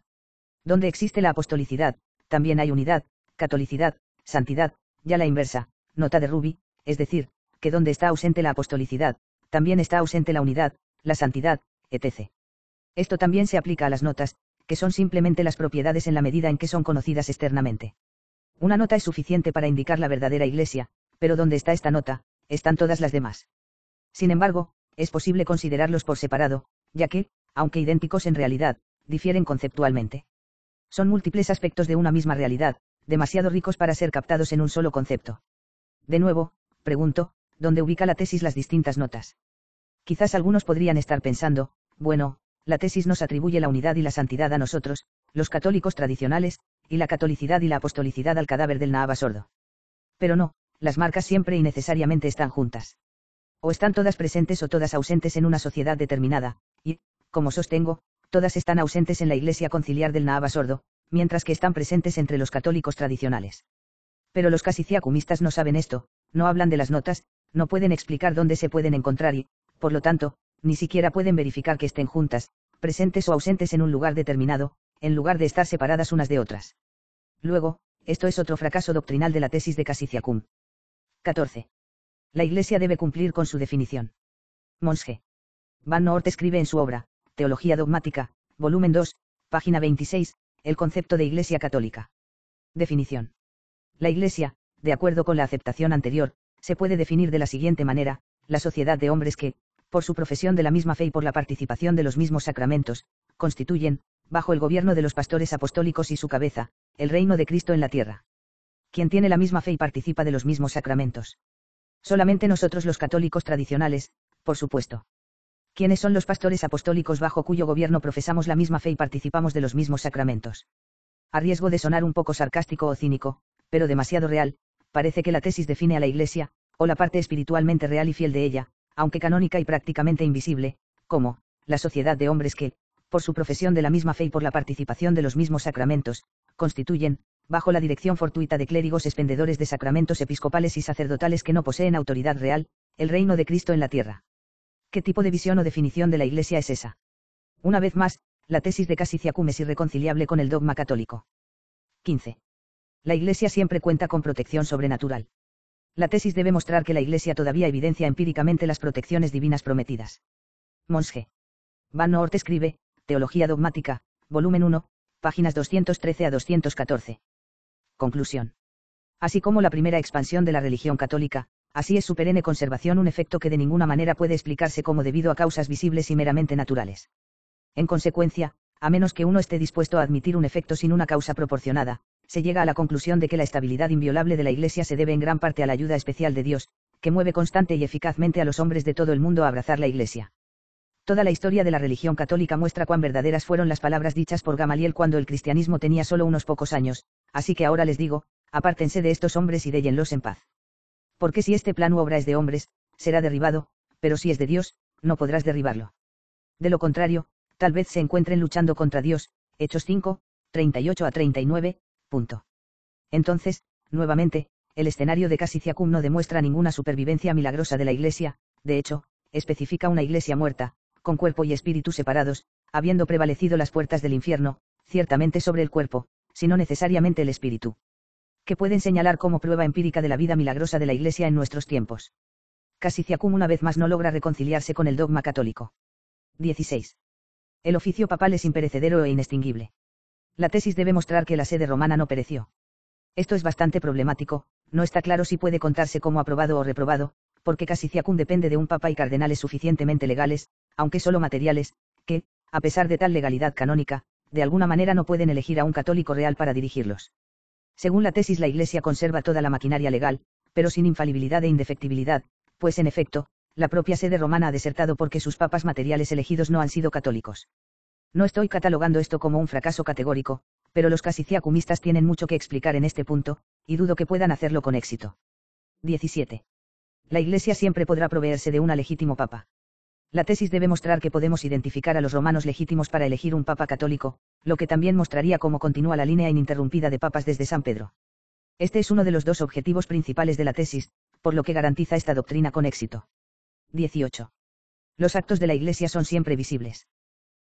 Donde existe la apostolicidad, también hay unidad, catolicidad, santidad, ya la inversa, nota de Ruby, es decir, que donde está ausente la apostolicidad, también está ausente la unidad, la santidad, etc. Esto también se aplica a las notas, que son simplemente las propiedades en la medida en que son conocidas externamente. Una nota es suficiente para indicar la verdadera Iglesia, pero donde está esta nota, están todas las demás. Sin embargo, es posible considerarlos por separado, ya que, aunque idénticos en realidad, difieren conceptualmente. Son múltiples aspectos de una misma realidad, demasiado ricos para ser captados en un solo concepto. De nuevo, pregunto, ¿dónde ubica la tesis las distintas notas? Quizás algunos podrían estar pensando, bueno, la tesis nos atribuye la unidad y la santidad a nosotros, los católicos tradicionales, y la catolicidad y la apostolicidad al cadáver del Naaba sordo. Pero no, las marcas siempre y necesariamente están juntas. O están todas presentes o todas ausentes en una sociedad determinada, y, como sostengo, todas están ausentes en la Iglesia conciliar del Naaba sordo, mientras que están presentes entre los católicos tradicionales. Pero los cassicia-cumistas no saben esto, no hablan de las notas, no pueden explicar dónde se pueden encontrar y, por lo tanto, ni siquiera pueden verificar que estén juntas, presentes o ausentes en un lugar determinado, en lugar de estar separadas unas de otras. Luego, esto es otro fracaso doctrinal de la tesis de Cassicia-Cum. 14. La Iglesia debe cumplir con su definición. Mons G. Van Noort escribe en su obra, Teología dogmática, volumen 2, Página 26, el concepto de Iglesia católica. Definición. La Iglesia, de acuerdo con la aceptación anterior, se puede definir de la siguiente manera: la sociedad de hombres que, por su profesión de la misma fe y por la participación de los mismos sacramentos, constituyen, bajo el gobierno de los pastores apostólicos y su cabeza, el reino de Cristo en la tierra. ¿Quién tiene la misma fe y participa de los mismos sacramentos? Solamente nosotros los católicos tradicionales, por supuesto. ¿Quiénes son los pastores apostólicos bajo cuyo gobierno profesamos la misma fe y participamos de los mismos sacramentos? A riesgo de sonar un poco sarcástico o cínico, pero demasiado real, parece que la tesis define a la Iglesia, o la parte espiritualmente real y fiel de ella, aunque canónica y prácticamente invisible, como la sociedad de hombres que, por su profesión de la misma fe y por la participación de los mismos sacramentos, constituyen, bajo la dirección fortuita de clérigos expendedores de sacramentos episcopales y sacerdotales que no poseen autoridad real, el reino de Cristo en la tierra. ¿Qué tipo de visión o definición de la Iglesia es esa? Una vez más, la tesis de Cassius es irreconciliable con el dogma católico. 15. La Iglesia siempre cuenta con protección sobrenatural. La tesis debe mostrar que la Iglesia todavía evidencia empíricamente las protecciones divinas prometidas. Mons G. Van Noort escribe, Teología dogmática, volumen 1, páginas 213 a 214. Conclusión. Así como la primera expansión de la religión católica, así es su perenne conservación un efecto que de ninguna manera puede explicarse como debido a causas visibles y meramente naturales. En consecuencia, a menos que uno esté dispuesto a admitir un efecto sin una causa proporcionada, se llega a la conclusión de que la estabilidad inviolable de la Iglesia se debe en gran parte a la ayuda especial de Dios, que mueve constante y eficazmente a los hombres de todo el mundo a abrazar la Iglesia. Toda la historia de la religión católica muestra cuán verdaderas fueron las palabras dichas por Gamaliel cuando el cristianismo tenía solo unos pocos años, así que ahora les digo, apártense de estos hombres y déllenlos en paz. Porque si este plan u obra es de hombres, será derribado, pero si es de Dios, no podrás derribarlo. De lo contrario, tal vez se encuentren luchando contra Dios, Hechos 5, 38 a 39, punto. Entonces, nuevamente, el escenario de Cassius no demuestra ninguna supervivencia milagrosa de la Iglesia, de hecho, especifica una Iglesia muerta, con cuerpo y espíritu separados, habiendo prevalecido las puertas del infierno, ciertamente sobre el cuerpo, sino necesariamente el espíritu. Que pueden señalar como prueba empírica de la vida milagrosa de la Iglesia en nuestros tiempos. Cassius una vez más no logra reconciliarse con el dogma católico. 16. El oficio papal es imperecedero e inextinguible. La tesis debe mostrar que la sede romana no pereció. Esto es bastante problemático, no está claro si puede contarse como aprobado o reprobado, porque Cassius depende de un papa y cardenales suficientemente legales, aunque solo materiales, que, a pesar de tal legalidad canónica, de alguna manera no pueden elegir a un católico real para dirigirlos. Según la tesis, la Iglesia conserva toda la maquinaria legal, pero sin infalibilidad e indefectibilidad, pues en efecto, la propia sede romana ha desertado porque sus papas materiales elegidos no han sido católicos. No estoy catalogando esto como un fracaso categórico, pero los cassiacumistas tienen mucho que explicar en este punto, y dudo que puedan hacerlo con éxito. 17. La Iglesia siempre podrá proveerse de un legítimo papa. La tesis debe mostrar que podemos identificar a los romanos legítimos para elegir un papa católico, lo que también mostraría cómo continúa la línea ininterrumpida de papas desde San Pedro. Este es uno de los dos objetivos principales de la tesis, por lo que garantiza esta doctrina con éxito. 18. Los actos de la Iglesia son siempre visibles.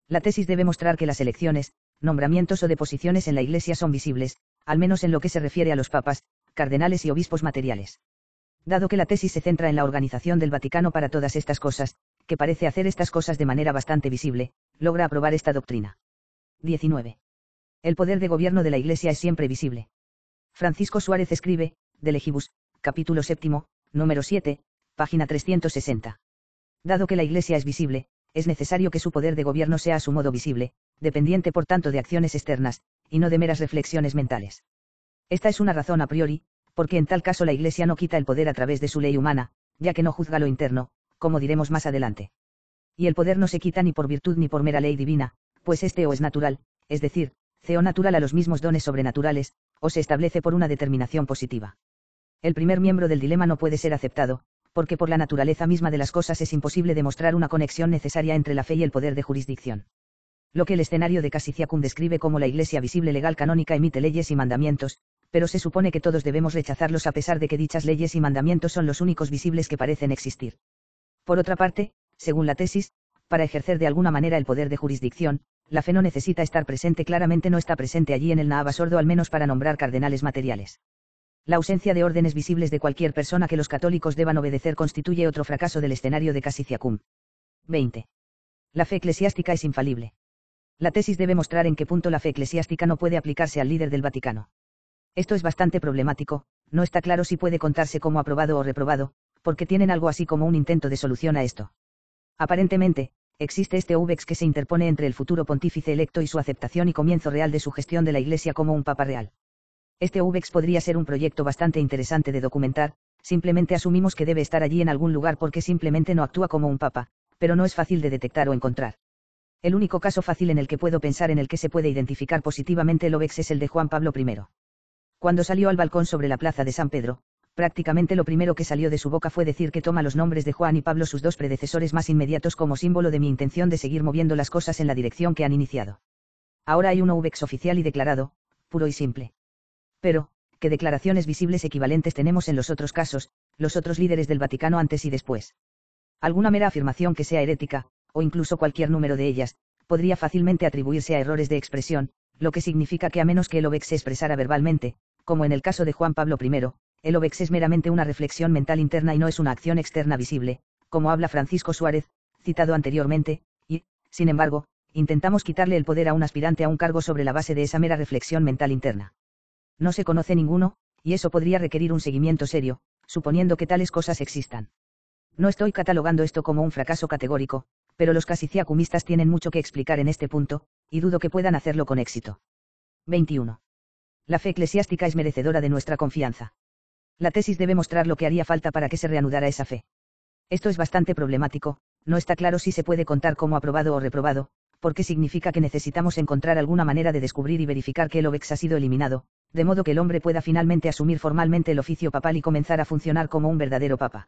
La tesis debe mostrar que las elecciones, nombramientos o deposiciones en la Iglesia son visibles, al menos en lo que se refiere a los papas, cardenales y obispos materiales. Dado que la tesis se centra en la organización del Vaticano para todas estas cosas, que parece hacer estas cosas de manera bastante visible, logra aprobar esta doctrina. 19. El poder de gobierno de la Iglesia es siempre visible. Francisco Suárez escribe, de Legibus, capítulo 7, número 7, página 360. Dado que la Iglesia es visible, es necesario que su poder de gobierno sea a su modo visible, dependiente por tanto de acciones externas, y no de meras reflexiones mentales. Esta es una razón a priori, porque en tal caso la Iglesia no quita el poder a través de su ley humana, ya que no juzga lo interno, como diremos más adelante. Y el poder no se quita ni por virtud ni por mera ley divina, pues este o es natural, es decir, ceo natural a los mismos dones sobrenaturales, o se establece por una determinación positiva. El primer miembro del dilema no puede ser aceptado, porque por la naturaleza misma de las cosas es imposible demostrar una conexión necesaria entre la fe y el poder de jurisdicción. Lo que el escenario de Cassius describe como la Iglesia visible legal canónica emite leyes y mandamientos, pero se supone que todos debemos rechazarlos a pesar de que dichas leyes y mandamientos son los únicos visibles que parecen existir. Por otra parte, según la tesis, para ejercer de alguna manera el poder de jurisdicción, la fe no necesita estar presente, claramente no está presente allí en el Naaba sordo, al menos para nombrar cardenales materiales. La ausencia de órdenes visibles de cualquier persona que los católicos deban obedecer constituye otro fracaso del escenario de Cassius. 20. La fe eclesiástica es infalible. La tesis debe mostrar en qué punto la fe eclesiástica no puede aplicarse al líder del Vaticano. Esto es bastante problemático, no está claro si puede contarse como aprobado o reprobado, porque tienen algo así como un intento de solución a esto. Aparentemente, existe este UVEX que se interpone entre el futuro pontífice electo y su aceptación y comienzo real de su gestión de la Iglesia como un papa real. Este UVEX podría ser un proyecto bastante interesante de documentar, simplemente asumimos que debe estar allí en algún lugar porque simplemente no actúa como un papa, pero no es fácil de detectar o encontrar. El único caso fácil en el que puedo pensar en el que se puede identificar positivamente el UVEX es el de Juan Pablo I. Cuando salió al balcón sobre la plaza de San Pedro, prácticamente lo primero que salió de su boca fue decir que toma los nombres de Juan y Pablo, sus dos predecesores más inmediatos, como símbolo de mi intención de seguir moviendo las cosas en la dirección que han iniciado. Ahora hay un UVEX oficial y declarado, puro y simple. Pero, ¿qué declaraciones visibles equivalentes tenemos en los otros casos, los otros líderes del Vaticano antes y después? Alguna mera afirmación que sea herética, o incluso cualquier número de ellas, podría fácilmente atribuirse a errores de expresión, lo que significa que a menos que el UVEX se expresara verbalmente, como en el caso de Juan Pablo I, el UVEX es meramente una reflexión mental interna y no es una acción externa visible, como habla Francisco Suárez, citado anteriormente, y, sin embargo, intentamos quitarle el poder a un aspirante a un cargo sobre la base de esa mera reflexión mental interna. No se conoce ninguno, y eso podría requerir un seguimiento serio, suponiendo que tales cosas existan. No estoy catalogando esto como un fracaso categórico, pero los casiciacumistas tienen mucho que explicar en este punto, y dudo que puedan hacerlo con éxito. 21. La fe eclesiástica es merecedora de nuestra confianza. La tesis debe mostrar lo que haría falta para que se reanudara esa fe. Esto es bastante problemático, no está claro si se puede contar como aprobado o reprobado, porque significa que necesitamos encontrar alguna manera de descubrir y verificar que el UVEX ha sido eliminado, de modo que el hombre pueda finalmente asumir formalmente el oficio papal y comenzar a funcionar como un verdadero papa.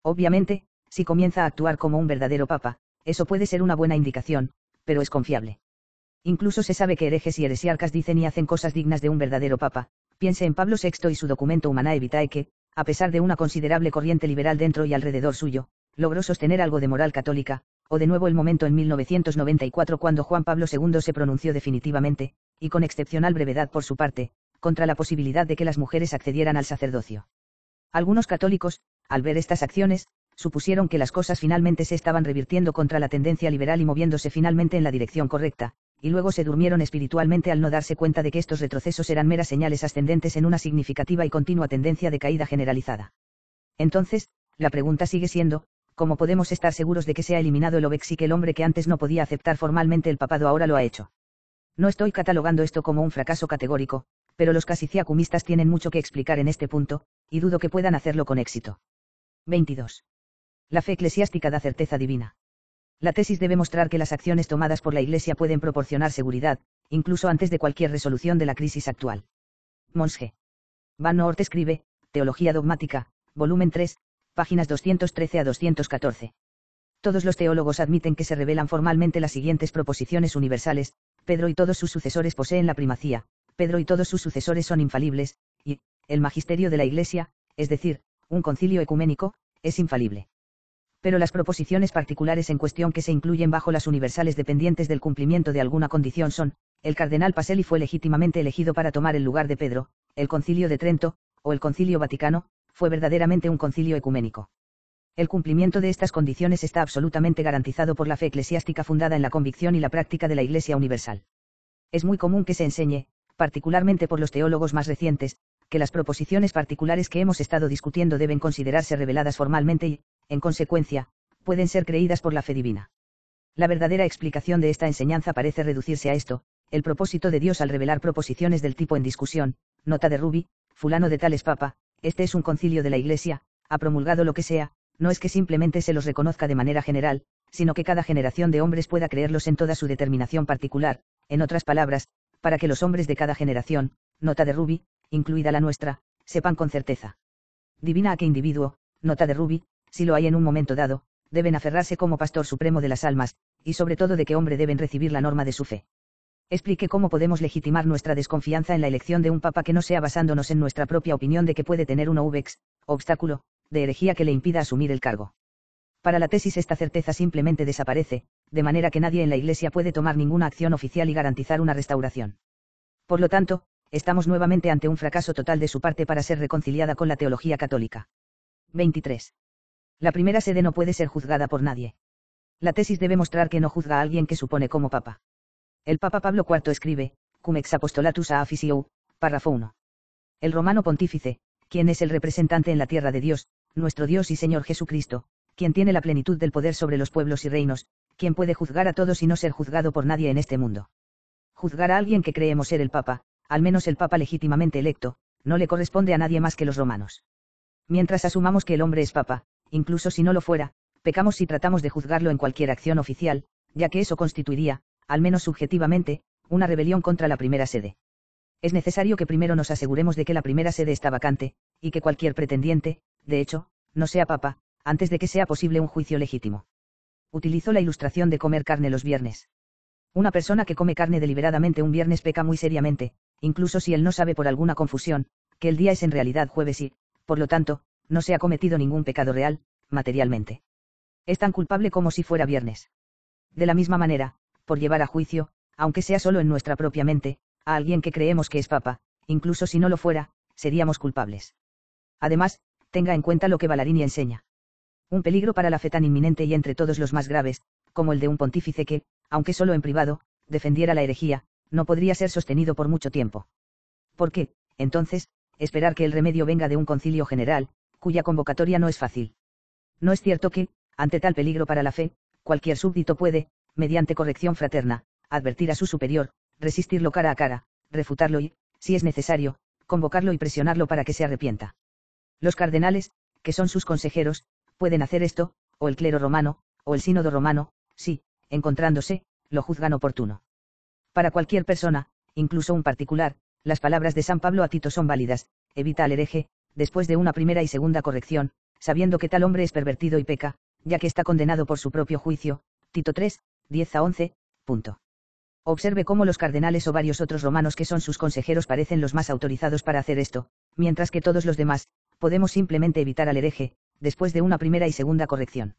Obviamente, si comienza a actuar como un verdadero papa, eso puede ser una buena indicación, pero es confiable. Incluso se sabe que herejes y heresiarcas dicen y hacen cosas dignas de un verdadero papa. Piense en Pablo VI y su documento Humanae Vitae que, a pesar de una considerable corriente liberal dentro y alrededor suyo, logró sostener algo de moral católica, o de nuevo el momento en 1994 cuando Juan Pablo II se pronunció definitivamente, y con excepcional brevedad por su parte, contra la posibilidad de que las mujeres accedieran al sacerdocio. Algunos católicos, al ver estas acciones, supusieron que las cosas finalmente se estaban revirtiendo contra la tendencia liberal y moviéndose finalmente en la dirección correcta, y luego se durmieron espiritualmente al no darse cuenta de que estos retrocesos eran meras señales ascendentes en una significativa y continua tendencia de caída generalizada. Entonces, la pregunta sigue siendo, ¿cómo podemos estar seguros de que se ha eliminado el UVEX y que el hombre que antes no podía aceptar formalmente el papado ahora lo ha hecho? No estoy catalogando esto como un fracaso categórico, pero los casiciacumistas tienen mucho que explicar en este punto, y dudo que puedan hacerlo con éxito. 22. La fe eclesiástica da certeza divina. La tesis debe mostrar que las acciones tomadas por la Iglesia pueden proporcionar seguridad, incluso antes de cualquier resolución de la crisis actual. Mons G. Van Noort escribe, Teología dogmática, volumen 3, páginas 213 a 214. Todos los teólogos admiten que se revelan formalmente las siguientes proposiciones universales: Pedro y todos sus sucesores poseen la primacía, Pedro y todos sus sucesores son infalibles, y, el magisterio de la Iglesia, es decir, un concilio ecuménico, es infalible. Pero las proposiciones particulares en cuestión que se incluyen bajo las universales dependientes del cumplimiento de alguna condición son: el cardenal Pacelli fue legítimamente elegido para tomar el lugar de Pedro, el concilio de Trento, o el concilio vaticano, fue verdaderamente un concilio ecuménico. El cumplimiento de estas condiciones está absolutamente garantizado por la fe eclesiástica fundada en la convicción y la práctica de la Iglesia universal. Es muy común que se enseñe, particularmente por los teólogos más recientes, que las proposiciones particulares que hemos estado discutiendo deben considerarse reveladas formalmente y, en consecuencia, pueden ser creídas por la fe divina. La verdadera explicación de esta enseñanza parece reducirse a esto: el propósito de Dios al revelar proposiciones del tipo en discusión, nota de Ruby, fulano de tal es papa, este es un concilio de la Iglesia, ha promulgado lo que sea, no es que simplemente se los reconozca de manera general, sino que cada generación de hombres pueda creerlos en toda su determinación particular, en otras palabras, para que los hombres de cada generación, nota de Ruby, incluida la nuestra, sepan con certeza divina a qué individuo, nota de Ruby, si lo hay en un momento dado, deben aferrarse como pastor supremo de las almas, y sobre todo de qué hombre deben recibir la norma de su fe. Explique cómo podemos legitimar nuestra desconfianza en la elección de un papa que no sea basándonos en nuestra propia opinión de que puede tener un UVEX, obstáculo, de herejía que le impida asumir el cargo. Para la tesis esta certeza simplemente desaparece, de manera que nadie en la Iglesia puede tomar ninguna acción oficial y garantizar una restauración. Por lo tanto, estamos nuevamente ante un fracaso total de su parte para ser reconciliada con la teología católica. 23. La primera sede no puede ser juzgada por nadie. La tesis debe mostrar que no juzga a alguien que supone como papa. El Papa Pablo IV escribe, Cum ex apostolatus a Afisiou, párrafo 1. El romano pontífice, quien es el representante en la tierra de Dios, nuestro Dios y Señor Jesucristo, quien tiene la plenitud del poder sobre los pueblos y reinos, quien puede juzgar a todos y no ser juzgado por nadie en este mundo. Juzgar a alguien que creemos ser el Papa, al menos el Papa legítimamente electo, no le corresponde a nadie más que los romanos. Mientras asumamos que el hombre es Papa, incluso si no lo fuera, pecamos si tratamos de juzgarlo en cualquier acción oficial, ya que eso constituiría, al menos subjetivamente, una rebelión contra la primera sede. Es necesario que primero nos aseguremos de que la primera sede está vacante, y que cualquier pretendiente, de hecho, no sea Papa, antes de que sea posible un juicio legítimo. Utilizo la ilustración de comer carne los viernes. Una persona que come carne deliberadamente un viernes peca muy seriamente, incluso si él no sabe por alguna confusión, que el día es en realidad jueves y, por lo tanto, no se ha cometido ningún pecado real, materialmente. Es tan culpable como si fuera viernes. De la misma manera, por llevar a juicio, aunque sea solo en nuestra propia mente, a alguien que creemos que es Papa, incluso si no lo fuera, seríamos culpables. Además, tenga en cuenta lo que Ballarini enseña. Un peligro para la fe tan inminente y entre todos los más graves, como el de un pontífice que, aunque solo en privado, defendiera la herejía, no podría ser sostenido por mucho tiempo. ¿Por qué, entonces, esperar que el remedio venga de un concilio general, cuya convocatoria no es fácil? No es cierto que, ante tal peligro para la fe, cualquier súbdito puede, mediante corrección fraterna, advertir a su superior, resistirlo cara a cara, refutarlo y, si es necesario, convocarlo y presionarlo para que se arrepienta. Los cardenales, que son sus consejeros, pueden hacer esto, o el clero romano, o el sínodo romano, si, encontrándose, lo juzgan oportuno. Para cualquier persona, incluso un particular, las palabras de San Pablo a Tito son válidas: evita al hereje, después de una primera y segunda corrección, sabiendo que tal hombre es pervertido y peca, ya que está condenado por su propio juicio. Tito 3, 10-11, punto. Observe cómo los cardenales o varios otros romanos que son sus consejeros parecen los más autorizados para hacer esto, mientras que todos los demás, podemos simplemente evitar al hereje, después de una primera y segunda corrección.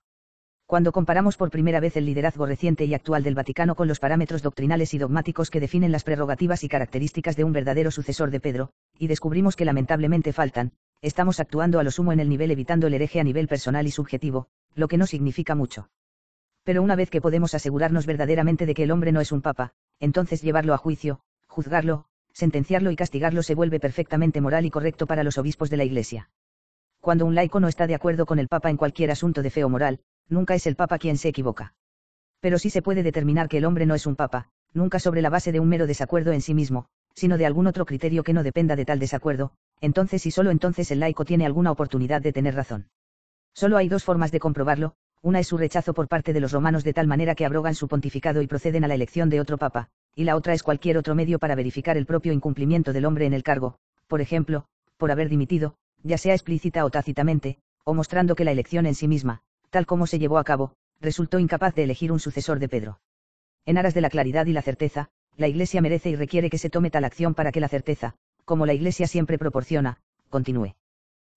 Cuando comparamos por primera vez el liderazgo reciente y actual del Vaticano con los parámetros doctrinales y dogmáticos que definen las prerrogativas y características de un verdadero sucesor de Pedro, y descubrimos que lamentablemente faltan, estamos actuando a lo sumo en el nivel evitando el hereje a nivel personal y subjetivo, lo que no significa mucho. Pero una vez que podemos asegurarnos verdaderamente de que el hombre no es un papa, entonces llevarlo a juicio, juzgarlo, sentenciarlo y castigarlo se vuelve perfectamente moral y correcto para los obispos de la Iglesia. Cuando un laico no está de acuerdo con el papa en cualquier asunto de fe o moral, nunca es el papa quien se equivoca. Pero sí se puede determinar que el hombre no es un papa, nunca sobre la base de un mero desacuerdo en sí mismo, sino de algún otro criterio que no dependa de tal desacuerdo, entonces y solo entonces el laico tiene alguna oportunidad de tener razón. Solo hay dos formas de comprobarlo: una es su rechazo por parte de los romanos de tal manera que abrogan su pontificado y proceden a la elección de otro papa, y la otra es cualquier otro medio para verificar el propio incumplimiento del hombre en el cargo, por ejemplo, por haber dimitido, ya sea explícita o tácitamente, o mostrando que la elección en sí misma, tal como se llevó a cabo, resultó incapaz de elegir un sucesor de Pedro. En aras de la claridad y la certeza, la Iglesia merece y requiere que se tome tal acción para que la certeza, como la Iglesia siempre proporciona, continúe.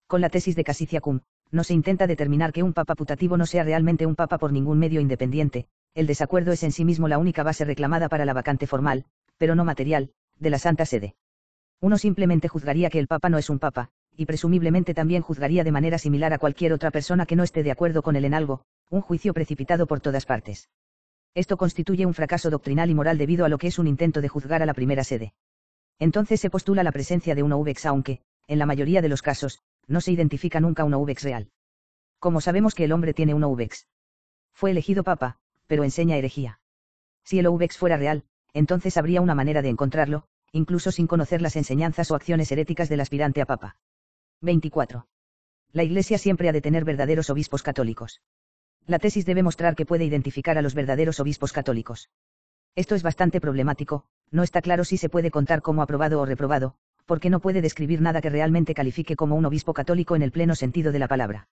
Con la tesis de Cassiciacum, no se intenta determinar que un papa putativo no sea realmente un papa por ningún medio independiente. El desacuerdo es en sí mismo la única base reclamada para la vacante formal, pero no material, de la Santa Sede. Uno simplemente juzgaría que el papa no es un papa, y presumiblemente también juzgaría de manera similar a cualquier otra persona que no esté de acuerdo con él en algo, un juicio precipitado por todas partes. Esto constituye un fracaso doctrinal y moral debido a lo que es un intento de juzgar a la primera sede. Entonces se postula la presencia de una uvex aunque, en la mayoría de los casos, no se identifica nunca una uvex real. ¿Cómo sabemos que el hombre tiene una uvex? Fue elegido papa, pero enseña herejía. Si el uvex fuera real, entonces habría una manera de encontrarlo, incluso sin conocer las enseñanzas o acciones heréticas del aspirante a papa. 24. La Iglesia siempre ha de tener verdaderos obispos católicos. La tesis debe mostrar que puede identificar a los verdaderos obispos católicos. Esto es bastante problemático, no está claro si se puede contar como aprobado o reprobado, porque no puede describir nada que realmente califique como un obispo católico en el pleno sentido de la palabra.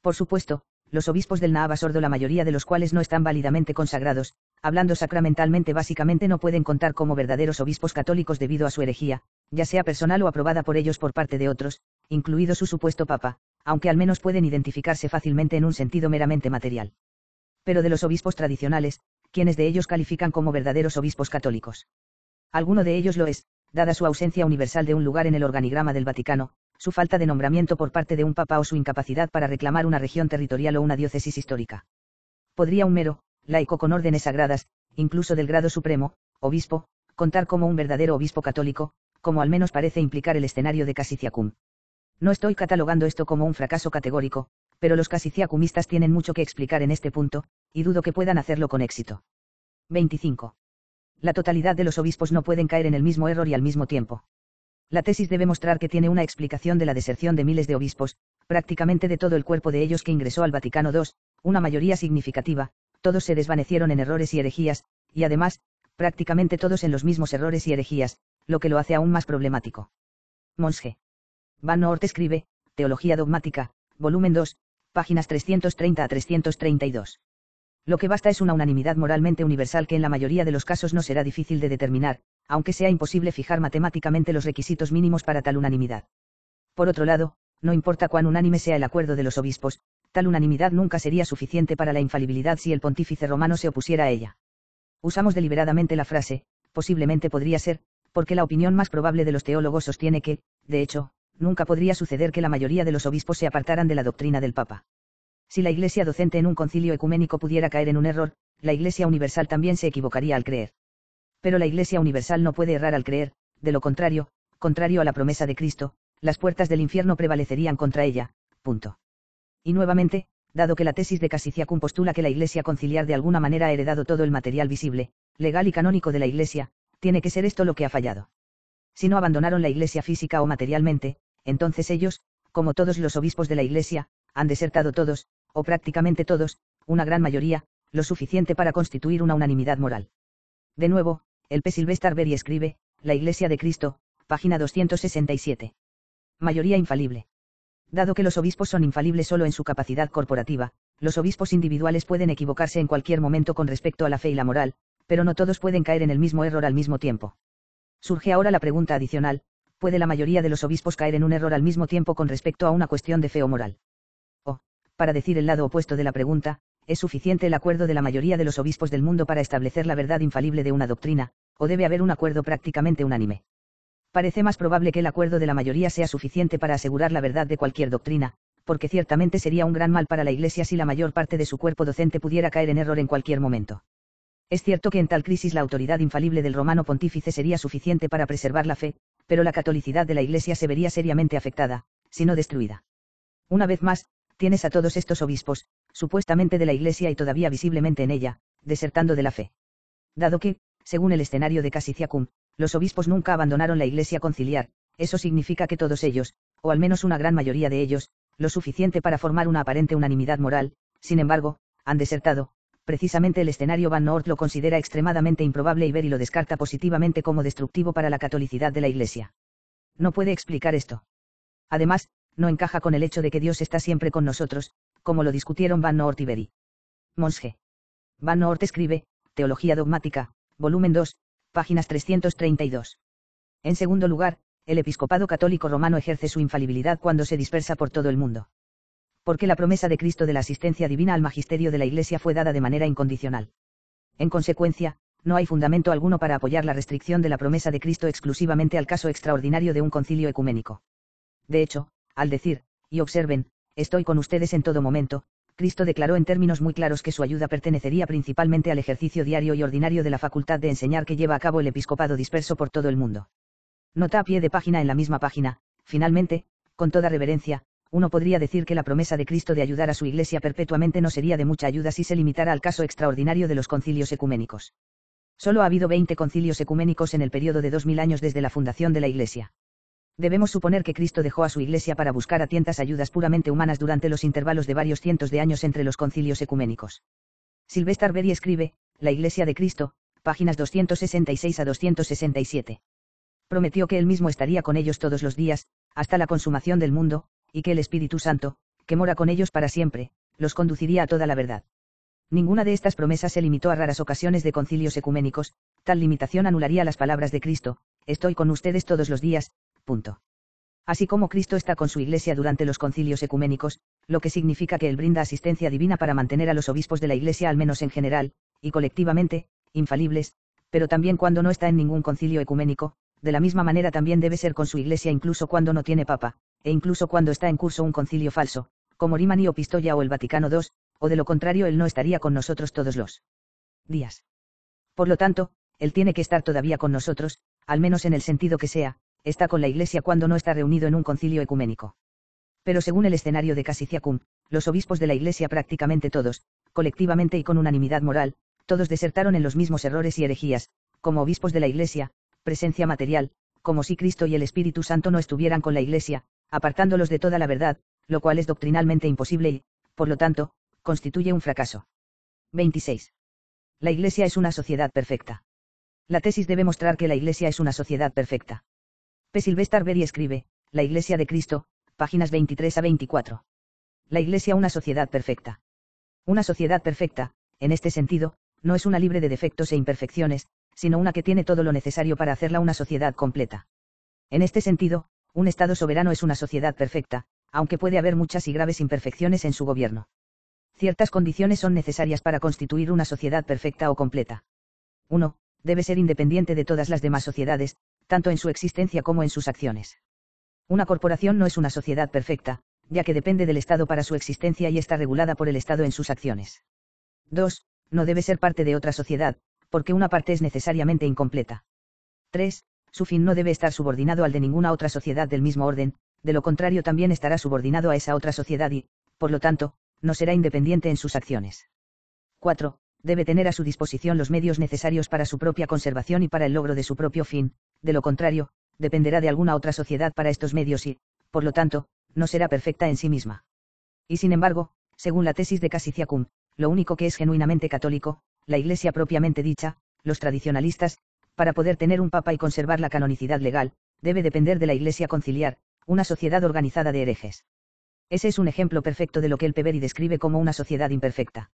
Por supuesto, los obispos del Naava Sordo, la mayoría de los cuales no están válidamente consagrados, hablando sacramentalmente, básicamente no pueden contar como verdaderos obispos católicos debido a su herejía, ya sea personal o aprobada por ellos por parte de otros, incluido su supuesto papa, aunque al menos pueden identificarse fácilmente en un sentido meramente material. Pero de los obispos tradicionales, ¿quiénes de ellos califican como verdaderos obispos católicos? Alguno de ellos lo es, dada su ausencia universal de un lugar en el organigrama del Vaticano, su falta de nombramiento por parte de un papa o su incapacidad para reclamar una región territorial o una diócesis histórica. ¿Podría un mero laico con órdenes sagradas, incluso del grado supremo, obispo, contar como un verdadero obispo católico, como al menos parece implicar el escenario de Cassiziacum. No estoy catalogando esto como un fracaso categórico, pero los cassiziacumistas tienen mucho que explicar en este punto, y dudo que puedan hacerlo con éxito. 25. La totalidad de los obispos no pueden caer en el mismo error y al mismo tiempo. La tesis debe mostrar que tiene una explicación de la deserción de miles de obispos, prácticamente de todo el cuerpo de ellos que ingresó al Vaticano II, una mayoría significativa, todos se desvanecieron en errores y herejías, y además, prácticamente todos en los mismos errores y herejías, lo que lo hace aún más problemático. Mons G. Van Noort escribe, Teología dogmática, volumen 2, páginas 330 a 332. Lo que basta es una unanimidad moralmente universal que en la mayoría de los casos no será difícil de determinar, aunque sea imposible fijar matemáticamente los requisitos mínimos para tal unanimidad. Por otro lado, no importa cuán unánime sea el acuerdo de los obispos, tal unanimidad nunca sería suficiente para la infalibilidad si el pontífice romano se opusiera a ella. Usamos deliberadamente la frase, posiblemente podría ser, porque la opinión más probable de los teólogos sostiene que, de hecho, nunca podría suceder que la mayoría de los obispos se apartaran de la doctrina del Papa. Si la Iglesia docente en un concilio ecuménico pudiera caer en un error, la Iglesia universal también se equivocaría al creer. Pero la Iglesia universal no puede errar al creer, de lo contrario, contrario a la promesa de Cristo, las puertas del infierno prevalecerían contra ella, punto. Y nuevamente, dado que la tesis de Cassiziacum postula que la Iglesia conciliar de alguna manera ha heredado todo el material visible, legal y canónico de la Iglesia, tiene que ser esto lo que ha fallado. Si no abandonaron la Iglesia física o materialmente, entonces ellos, como todos los obispos de la Iglesia, han desertado todos, o prácticamente todos, una gran mayoría, lo suficiente para constituir una unanimidad moral. De nuevo, el P. Sylvester Berry escribe, La Iglesia de Cristo, página 267. Mayoría infalible. Dado que los obispos son infalibles solo en su capacidad corporativa, los obispos individuales pueden equivocarse en cualquier momento con respecto a la fe y la moral, pero no todos pueden caer en el mismo error al mismo tiempo. Surge ahora la pregunta adicional, ¿puede la mayoría de los obispos caer en un error al mismo tiempo con respecto a una cuestión de fe o moral? O, para decir el lado opuesto de la pregunta, ¿es suficiente el acuerdo de la mayoría de los obispos del mundo para establecer la verdad infalible de una doctrina, o debe haber un acuerdo prácticamente unánime? Parece más probable que el acuerdo de la mayoría sea suficiente para asegurar la verdad de cualquier doctrina, porque ciertamente sería un gran mal para la Iglesia si la mayor parte de su cuerpo docente pudiera caer en error en cualquier momento. Es cierto que en tal crisis la autoridad infalible del romano pontífice sería suficiente para preservar la fe, pero la catolicidad de la Iglesia se vería seriamente afectada, si no destruida. Una vez más, tienes a todos estos obispos, supuestamente de la Iglesia y todavía visiblemente en ella, desertando de la fe. Dado que, según el escenario de Cassiziacum, los obispos nunca abandonaron la Iglesia conciliar, eso significa que todos ellos, o al menos una gran mayoría de ellos, lo suficiente para formar una aparente unanimidad moral, sin embargo, han desertado. Precisamente el escenario Van Noort lo considera extremadamente improbable y Berry lo descarta positivamente como destructivo para la catolicidad de la Iglesia. No puede explicar esto. Además, no encaja con el hecho de que Dios está siempre con nosotros, como lo discutieron Van Noort y Berry. Mons G. Van Noort escribe, Teología dogmática, volumen 2, páginas 332. En segundo lugar, el episcopado católico romano ejerce su infalibilidad cuando se dispersa por todo el mundo. Porque la promesa de Cristo de la asistencia divina al magisterio de la Iglesia fue dada de manera incondicional. En consecuencia, no hay fundamento alguno para apoyar la restricción de la promesa de Cristo exclusivamente al caso extraordinario de un concilio ecuménico. De hecho, al decir, y observen, estoy con ustedes en todo momento, Cristo declaró en términos muy claros que su ayuda pertenecería principalmente al ejercicio diario y ordinario de la facultad de enseñar que lleva a cabo el episcopado disperso por todo el mundo. Nota a pie de página en la misma página, finalmente, con toda reverencia, uno podría decir que la promesa de Cristo de ayudar a su Iglesia perpetuamente no sería de mucha ayuda si se limitara al caso extraordinario de los concilios ecuménicos. Solo ha habido 20 concilios ecuménicos en el periodo de 2000 años desde la fundación de la Iglesia. Debemos suponer que Cristo dejó a su Iglesia para buscar a tientas ayudas puramente humanas durante los intervalos de varios cientos de años entre los concilios ecuménicos. Sylvester Berry escribe, La Iglesia de Cristo, páginas 266 a 267. Prometió que él mismo estaría con ellos todos los días, hasta la consumación del mundo, y que el Espíritu Santo, que mora con ellos para siempre, los conduciría a toda la verdad. Ninguna de estas promesas se limitó a raras ocasiones de concilios ecuménicos, tal limitación anularía las palabras de Cristo, estoy con ustedes todos los días, punto. Así como Cristo está con su Iglesia durante los concilios ecuménicos, lo que significa que él brinda asistencia divina para mantener a los obispos de la Iglesia al menos en general, y colectivamente, infalibles, pero también cuando no está en ningún concilio ecuménico, de la misma manera también debe ser con su Iglesia incluso cuando no tiene papa, e incluso cuando está en curso un concilio falso, como Rimini o Pistoia o el Vaticano II, o de lo contrario él no estaría con nosotros todos los días. Por lo tanto, él tiene que estar todavía con nosotros, al menos en el sentido que sea, está con la Iglesia cuando no está reunido en un concilio ecuménico. Pero según el escenario de Cassicia-Cum, los obispos de la Iglesia prácticamente todos, colectivamente y con unanimidad moral, todos desertaron en los mismos errores y herejías, como obispos de la Iglesia, presencia material, como si Cristo y el Espíritu Santo no estuvieran con la Iglesia, apartándolos de toda la verdad, lo cual es doctrinalmente imposible y, por lo tanto, constituye un fracaso. 26. La Iglesia es una sociedad perfecta. La tesis debe mostrar que la Iglesia es una sociedad perfecta. P. Sylvester Berry escribe, La Iglesia de Cristo, páginas 23 a 24. La Iglesia una sociedad perfecta. Una sociedad perfecta, en este sentido, no es una libre de defectos e imperfecciones, sino una que tiene todo lo necesario para hacerla una sociedad completa. En este sentido, un Estado soberano es una sociedad perfecta, aunque puede haber muchas y graves imperfecciones en su gobierno. Ciertas condiciones son necesarias para constituir una sociedad perfecta o completa. 1. Debe ser independiente de todas las demás sociedades, tanto en su existencia como en sus acciones. Una corporación no es una sociedad perfecta, ya que depende del Estado para su existencia y está regulada por el Estado en sus acciones. 2. No debe ser parte de otra sociedad, porque una parte es necesariamente incompleta. 3. Su fin no debe estar subordinado al de ninguna otra sociedad del mismo orden, de lo contrario también estará subordinado a esa otra sociedad y, por lo tanto, no será independiente en sus acciones. 4. Debe tener a su disposición los medios necesarios para su propia conservación y para el logro de su propio fin, de lo contrario, dependerá de alguna otra sociedad para estos medios y, por lo tanto, no será perfecta en sí misma. Y sin embargo, según la tesis de Cassicia-Cum, lo único que es genuinamente católico, la Iglesia propiamente dicha, los tradicionalistas, para poder tener un papa y conservar la canonicidad legal, debe depender de la Iglesia conciliar, una sociedad organizada de herejes. Ese es un ejemplo perfecto de lo que el P. Berry describe como una sociedad imperfecta.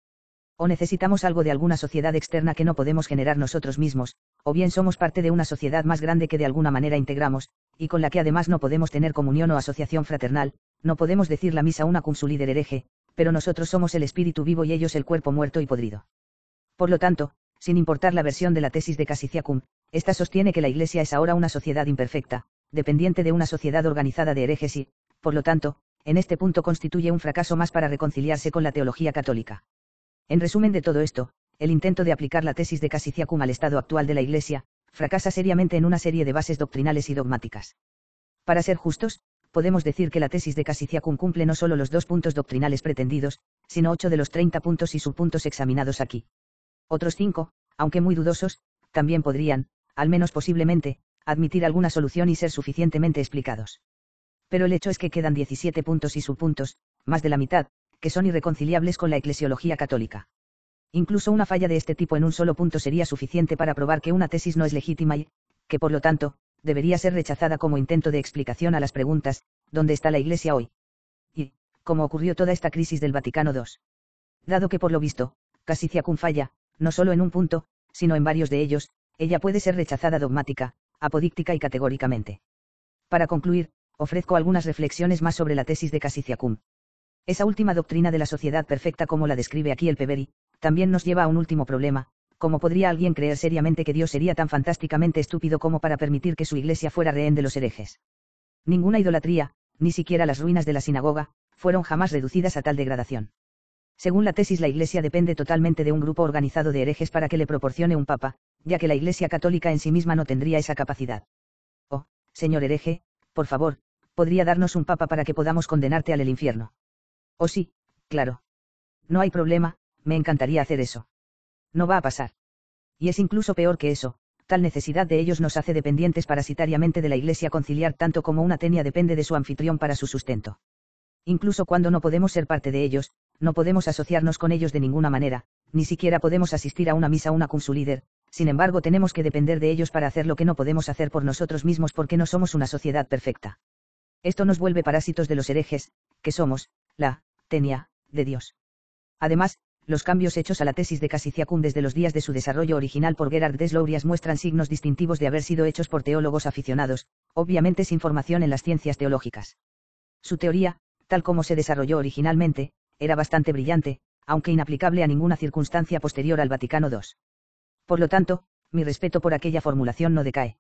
O necesitamos algo de alguna sociedad externa que no podemos generar nosotros mismos, o bien somos parte de una sociedad más grande que de alguna manera integramos, y con la que además no podemos tener comunión o asociación fraternal, no podemos decir la misa una cum su líder hereje, pero nosotros somos el espíritu vivo y ellos el cuerpo muerto y podrido. Por lo tanto, sin importar la versión de la tesis de Cassicia-Cum, esta sostiene que la Iglesia es ahora una sociedad imperfecta, dependiente de una sociedad organizada de herejes y, por lo tanto, en este punto constituye un fracaso más para reconciliarse con la teología católica. En resumen de todo esto, el intento de aplicar la tesis de Cassicia-Cum al estado actual de la Iglesia, fracasa seriamente en una serie de bases doctrinales y dogmáticas. Para ser justos, podemos decir que la tesis de Cassicia-Cum cumple no solo los 2 puntos doctrinales pretendidos, sino 8 de los 30 puntos y subpuntos examinados aquí. Otros 5, aunque muy dudosos, también podrían, al menos posiblemente, admitir alguna solución y ser suficientemente explicados. Pero el hecho es que quedan 17 puntos y subpuntos, más de la mitad, que son irreconciliables con la eclesiología católica. Incluso una falla de este tipo en un solo punto sería suficiente para probar que una tesis no es legítima y, que por lo tanto, debería ser rechazada como intento de explicación a las preguntas, ¿dónde está la Iglesia hoy? Y, ¿cómo ocurrió toda esta crisis del Vaticano II? Dado que por lo visto, Cassicia-Cum falla, no solo en un punto, sino en varios de ellos, ella puede ser rechazada dogmática, apodíctica y categóricamente. Para concluir, ofrezco algunas reflexiones más sobre la tesis de Cassicia-Cum. Esa última doctrina de la sociedad perfecta como la describe aquí el P. Berry, también nos lleva a un último problema: ¿cómo podría alguien creer seriamente que Dios sería tan fantásticamente estúpido como para permitir que su Iglesia fuera rehén de los herejes? Ninguna idolatría, ni siquiera las ruinas de la sinagoga, fueron jamás reducidas a tal degradación. Según la tesis, la Iglesia depende totalmente de un grupo organizado de herejes para que le proporcione un papa, ya que la Iglesia católica en sí misma no tendría esa capacidad. Oh, señor hereje, por favor, ¿podría darnos un papa para que podamos condenarte al infierno? Oh sí, claro. No hay problema, me encantaría hacer eso. No va a pasar. Y es incluso peor que eso, tal necesidad de ellos nos hace dependientes parasitariamente de la Iglesia conciliar tanto como una tenia depende de su anfitrión para su sustento. Incluso cuando no podemos ser parte de ellos, no podemos asociarnos con ellos de ninguna manera, ni siquiera podemos asistir a una misa una cum su líder, sin embargo tenemos que depender de ellos para hacer lo que no podemos hacer por nosotros mismos porque no somos una sociedad perfecta. Esto nos vuelve parásitos de los herejes, que somos, la tenia, de Dios. Además, los cambios hechos a la tesis de Cassicia-Cum desde los días de su desarrollo original por Gerhard Deslorias muestran signos distintivos de haber sido hechos por teólogos aficionados, obviamente sin formación en las ciencias teológicas. Su teoría, tal como se desarrolló originalmente, era bastante brillante, aunque inaplicable a ninguna circunstancia posterior al Vaticano II. Por lo tanto, mi respeto por aquella formulación no decae.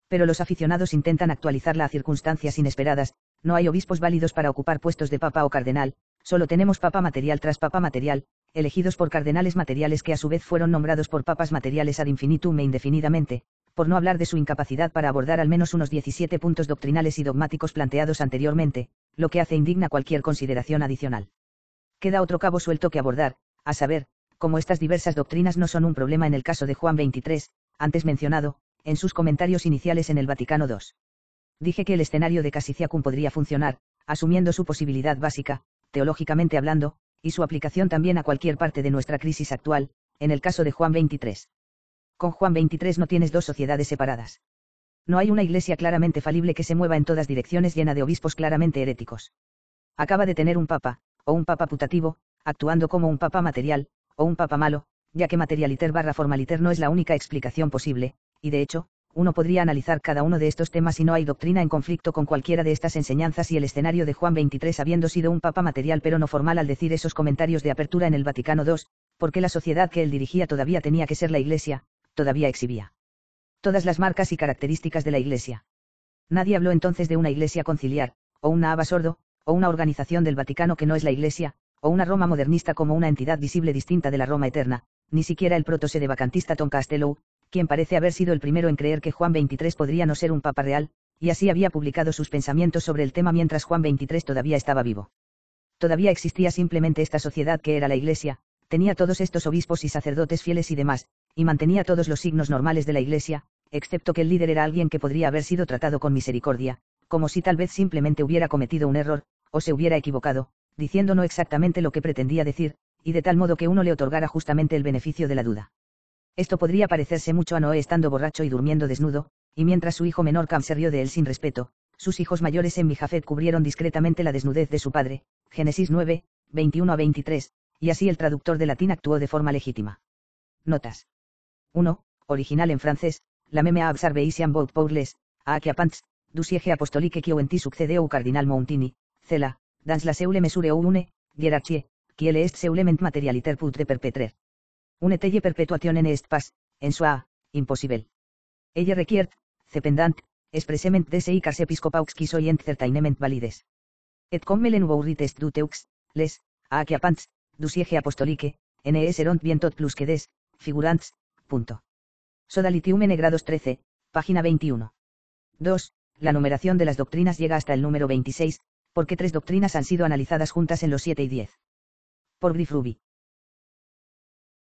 Pero los aficionados intentan actualizarla a circunstancias inesperadas. No hay obispos válidos para ocupar puestos de papa o cardenal, solo tenemos papa material tras papa material, elegidos por cardenales materiales que a su vez fueron nombrados por papas materiales ad infinitum e indefinidamente, por no hablar de su incapacidad para abordar al menos unos 17 puntos doctrinales y dogmáticos planteados anteriormente, lo que hace indigna cualquier consideración adicional. Queda otro cabo suelto que abordar, a saber, cómo estas diversas doctrinas no son un problema en el caso de Juan XXIII, antes mencionado, en sus comentarios iniciales en el Vaticano II. Dije que el escenario de Cassiciacum podría funcionar, asumiendo su posibilidad básica, teológicamente hablando, y su aplicación también a cualquier parte de nuestra crisis actual, en el caso de Juan XXIII. Con Juan XXIII no tienes dos sociedades separadas. No hay una iglesia claramente falible que se mueva en todas direcciones llena de obispos claramente heréticos. Acaba de tener un papa, o un papa putativo, actuando como un papa material, o un papa malo, ya que materialiter/formaliter no es la única explicación posible, y de hecho, uno podría analizar cada uno de estos temas si no hay doctrina en conflicto con cualquiera de estas enseñanzas y el escenario de Juan XXIII habiendo sido un papa material pero no formal al decir esos comentarios de apertura en el Vaticano II, porque la sociedad que él dirigía todavía tenía que ser la Iglesia, todavía exhibía todas las marcas y características de la Iglesia. Nadie habló entonces de una Iglesia conciliar, o una Abba sordo, o una organización del Vaticano que no es la Iglesia, o una Roma modernista como una entidad visible distinta de la Roma eterna, ni siquiera el protosedevacantista Tom Castello, quien parece haber sido el primero en creer que Juan XXIII podría no ser un papa real, y así había publicado sus pensamientos sobre el tema mientras Juan XXIII todavía estaba vivo. Todavía existía simplemente esta sociedad que era la Iglesia, tenía todos estos obispos y sacerdotes fieles y demás, y mantenía todos los signos normales de la Iglesia, excepto que el líder era alguien que podría haber sido tratado con misericordia, como si tal vez simplemente hubiera cometido un error, o se hubiera equivocado, diciendo no exactamente lo que pretendía decir, y de tal modo que uno le otorgara justamente el beneficio de la duda. Esto podría parecerse mucho a Noé estando borracho y durmiendo desnudo, y mientras su hijo menor Cam se rió de él sin respeto, sus hijos mayores en Mijafet cubrieron discretamente la desnudez de su padre, Génesis 9, 21-23, y así el traductor de latín actuó de forma legítima. Notas. 1. Original en francés, la meme a observation bout pourles, a acchiapants, du siège apostolique qui enti succedeu cardinal Mountini, cela, dans la seule mesure ou une, hierarchie, qui est seulement materialiter putre perpetrer. Une telle perpetuation en est pas, en soi, impossible. Elle requiert, cependant, expressement de sei cars episcopaux qui soient certainement valides. Et comme le nouveau rites du teux, les, a acchiapants, du siège apostolique, ne seront bientôt plus que des, figurants, punto. Sodalitium n grados 13, página 21. 2. La numeración de las doctrinas llega hasta el número 26, porque 3 doctrinas han sido analizadas juntas en los 7 y 10. Por Grifrubi.